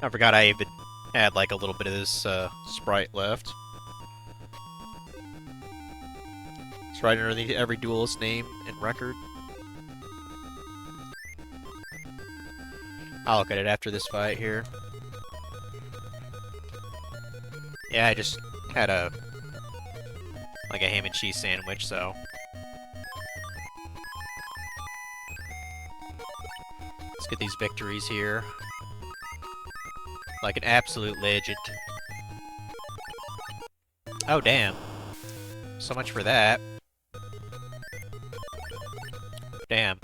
I forgot I even had like a little bit of this sprite left. It's right underneath every duelist name and record. I'll look at it after this fight here. Yeah, I just had a ham and cheese sandwich, so let's get these victories here. Like an absolute legend. Oh, damn. So much for that. Damn.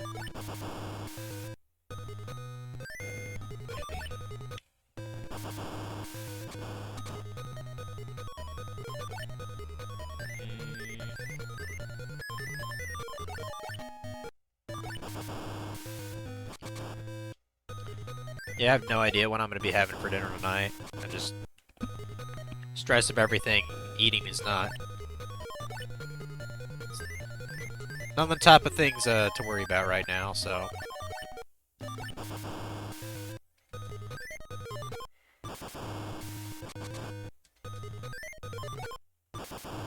Yeah, I have no idea what I'm going to be having for dinner tonight. I just stress of everything. Eating is not on the top of things to worry about right now, so.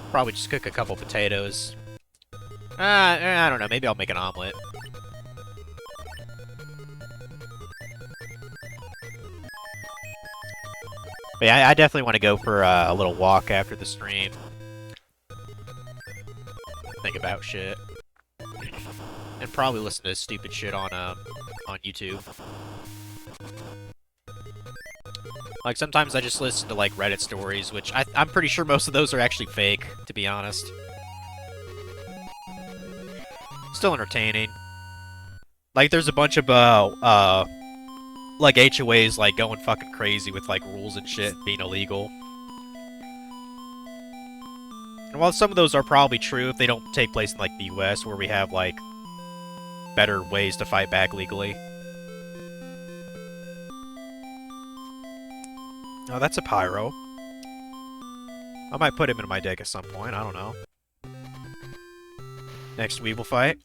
Probably just cook a couple potatoes. I don't know, maybe I'll make an omelet. But yeah, I definitely want to go for a little walk after the stream. Think about shit. And probably listen to stupid shit on YouTube. Like, sometimes I just listen to, like, Reddit stories, which I'm pretty sure most of those are actually fake, to be honest. Still entertaining. Like, there's a bunch of, like, HOAs, like, going fucking crazy with, like, rules and shit being illegal. And while some of those are probably true, if they don't take place in, like, the US, where we have, like, better ways to fight back legally. Oh, that's a Pyro. I might put him in my deck at some point, I don't know. Next Weevil fight.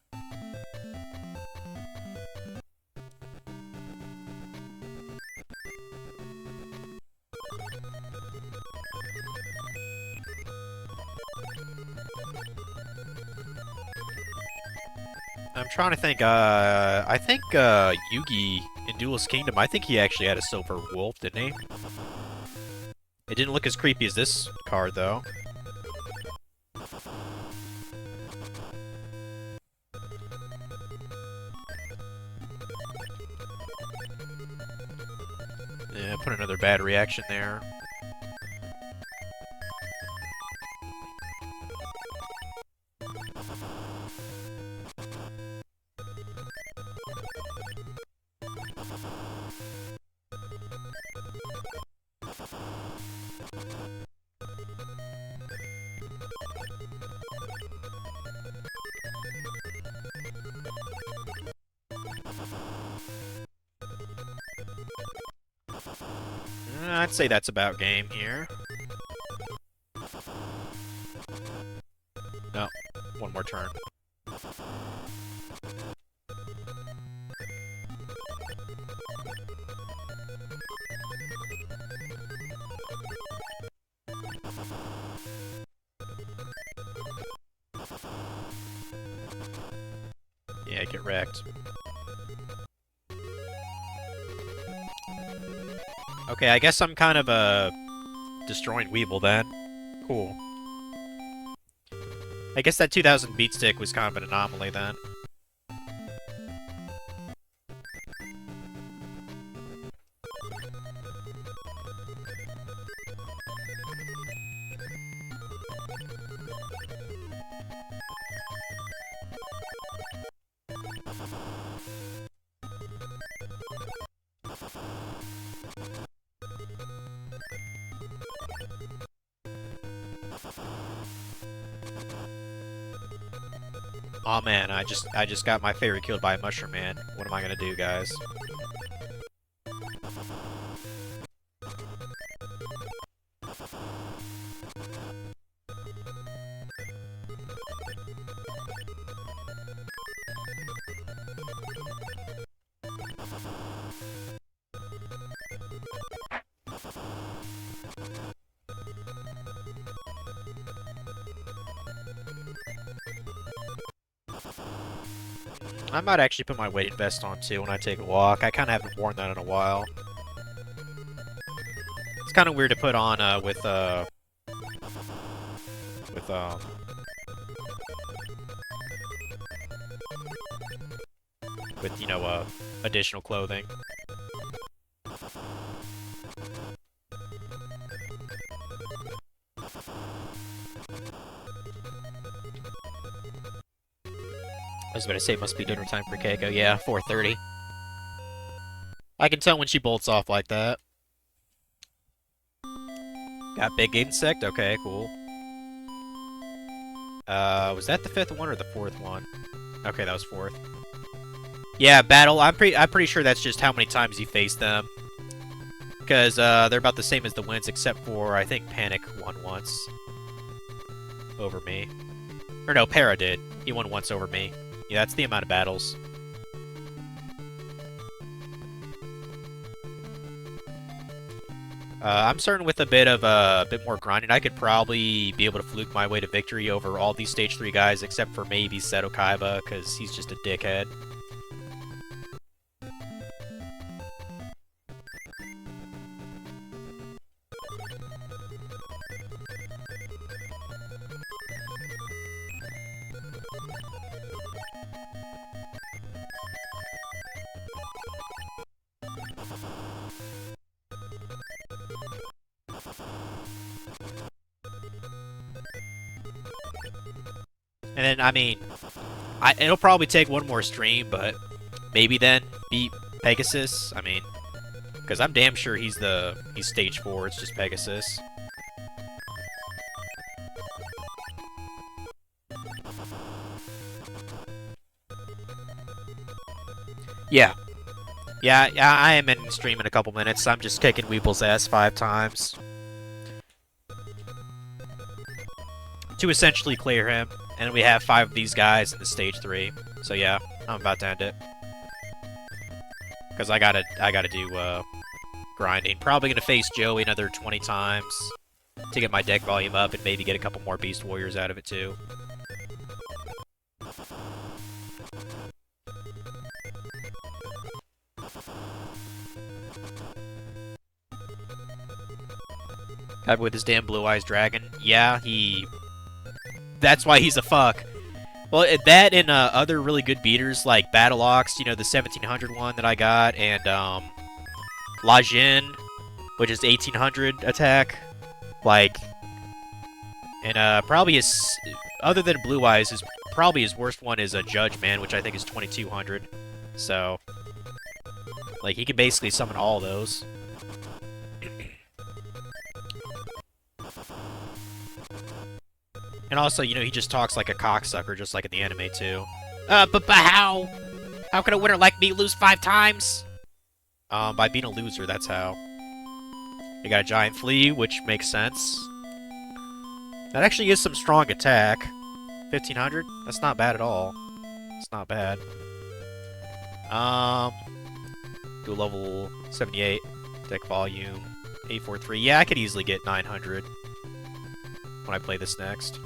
I'm trying to think, I think, Yugi in Duelist Kingdom, I think he actually had a silver wolf, didn't he? It didn't look as creepy as this card, though. Yeah, put another bad reaction there. I'd say that's about game here. No, one more turn. Yeah, get wrecked. Okay, I guess I'm kind of destroying Weevil then. Cool. I guess that 2000 beat stick was kind of an anomaly then. Oh man, I just got my favorite killed by a Mushroom Man. What am I gonna do, guys? I might actually put my weighted vest on too when I take a walk. I kind of haven't worn that in a while. It's kind of weird to put on with you know additional clothing. I was about to say it must be dinner time for Keiko. Yeah, 4:30. I can tell when she bolts off like that. Got big insect? Okay, cool. Was that the 5th one or the 4th one? Okay, that was 4th. Yeah, battle. I'm pretty sure that's just how many times you face them. Because they're about the same as the wins, except for I think Panic won once over me. Or no, Para did. He won once over me. Yeah, that's the amount of battles. I'm starting with a bit more grinding. I could probably be able to fluke my way to victory over all these stage 3 guys, except for maybe Seto Kaiba, because he's just a dickhead. And then, I mean, it'll probably take one more stream, but maybe then beat Pegasus. I mean, because I'm damn sure he's stage 4. It's just Pegasus. Yeah. Yeah, I am ending stream in a couple minutes. I'm just kicking Weeble's ass 5 times. To essentially clear him. And we have 5 of these guys in the stage 3. So yeah, I'm about to end it. Because I gotta do grinding. Probably gonna face Joey another 20 times to get my deck volume up and maybe get a couple more Beast Warriors out of it too. Kaiba with his damn Blue Eyes Dragon. Yeah, that's why he's a fuck. Well, that and other really good beaters like Battle Ox, you know, the 1700 one that I got, and La Jin, which is 1800 attack. Like, and probably other than Blue Eyes, probably his worst one is a Judge Man, which I think is 2200. So, like, he can basically summon all those. And also, you know, he just talks like a cocksucker, just like in the anime, too. But how? How could a winner like me lose 5 times? By being a loser, that's how. You got a Giant Flea, which makes sense. That actually is some strong attack. 1500? That's not bad at all. It's not bad. Do a level 78. Deck volume 843. Yeah, I could easily get 900 when I play this next.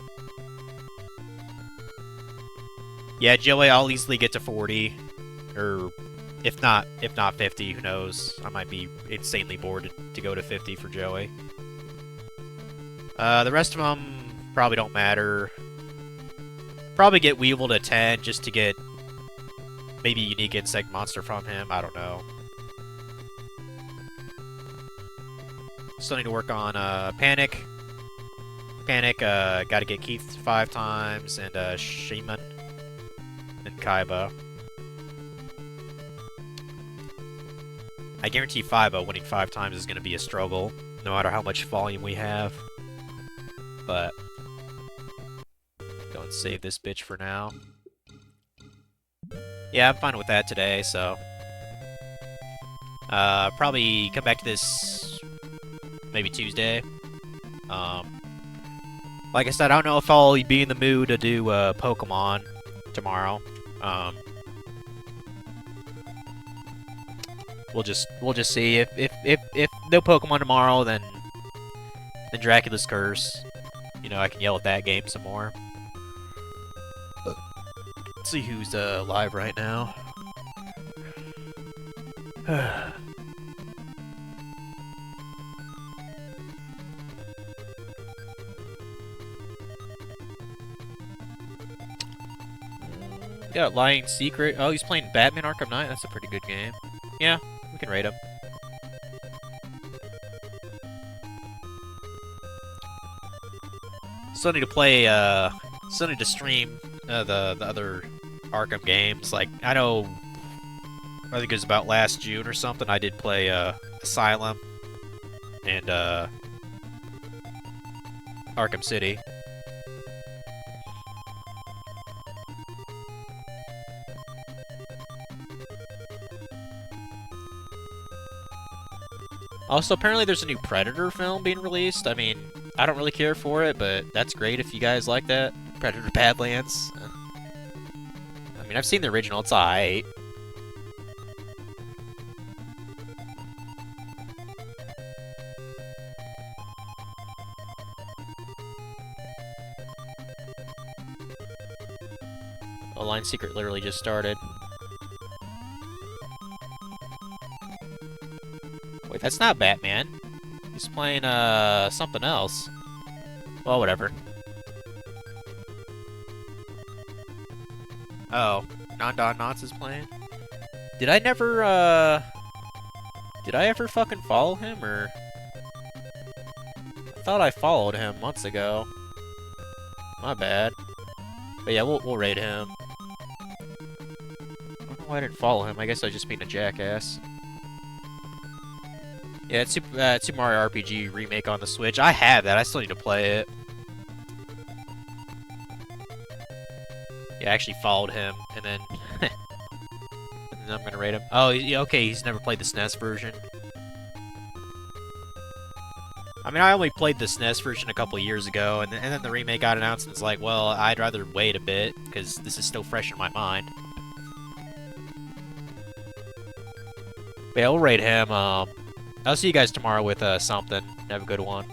Yeah, Joey, I'll easily get to 40. Or, if not 50, who knows? I might be insanely bored to go to 50 for Joey. The rest of them probably don't matter. Probably get Weevil to 10 just to get maybe a unique insect monster from him. I don't know. Still need to work on Panic. Panic, gotta get Keith 5 times, and Shaman, and Kaiba. I guarantee 5 winning 5 times is gonna be a struggle, no matter how much volume we have. But go and save this bitch for now. Yeah, I'm fine with that today, so probably come back to this maybe Tuesday. Like I said, I don't know if I'll be in the mood to do Pokemon tomorrow. We'll just see. If no Pokemon tomorrow, then Dracula's Curse. You know, I can yell at that game some more. Let's see who's live right now. Got Lying Secret. Oh, he's playing Batman Arkham Knight. That's a pretty good game. Yeah, we can rate him. Still need to play, still need to stream the other Arkham games. Like, I know, I think it was about last June or something, I did play Asylum and Arkham City. Also, apparently there's a new Predator film being released. I mean, I don't really care for it, but that's great if you guys like that. Predator Badlands. I mean, I've seen the original. It's alright. Oh, Line Secret literally just started. Wait, that's not Batman. He's playing, something else. Well, whatever. Oh, Non-Don Knotts is playing? Did I never, did I ever fucking follow him, or... I thought I followed him months ago. My bad. But yeah, we'll rate him. I don't know why I didn't follow him. I guess I was just being a jackass. Yeah, it's Super Mario RPG Remake on the Switch. I have that. I still need to play it. Yeah, I actually followed him, and then... and then I'm gonna rate him. Oh, yeah, okay, he's never played the SNES version. I mean, I only played the SNES version a couple years ago, and then the remake got announced, and it's like, well, I'd rather wait a bit, because this is still fresh in my mind. But yeah, we'll rate him. I'll see you guys tomorrow with something. Have a good one.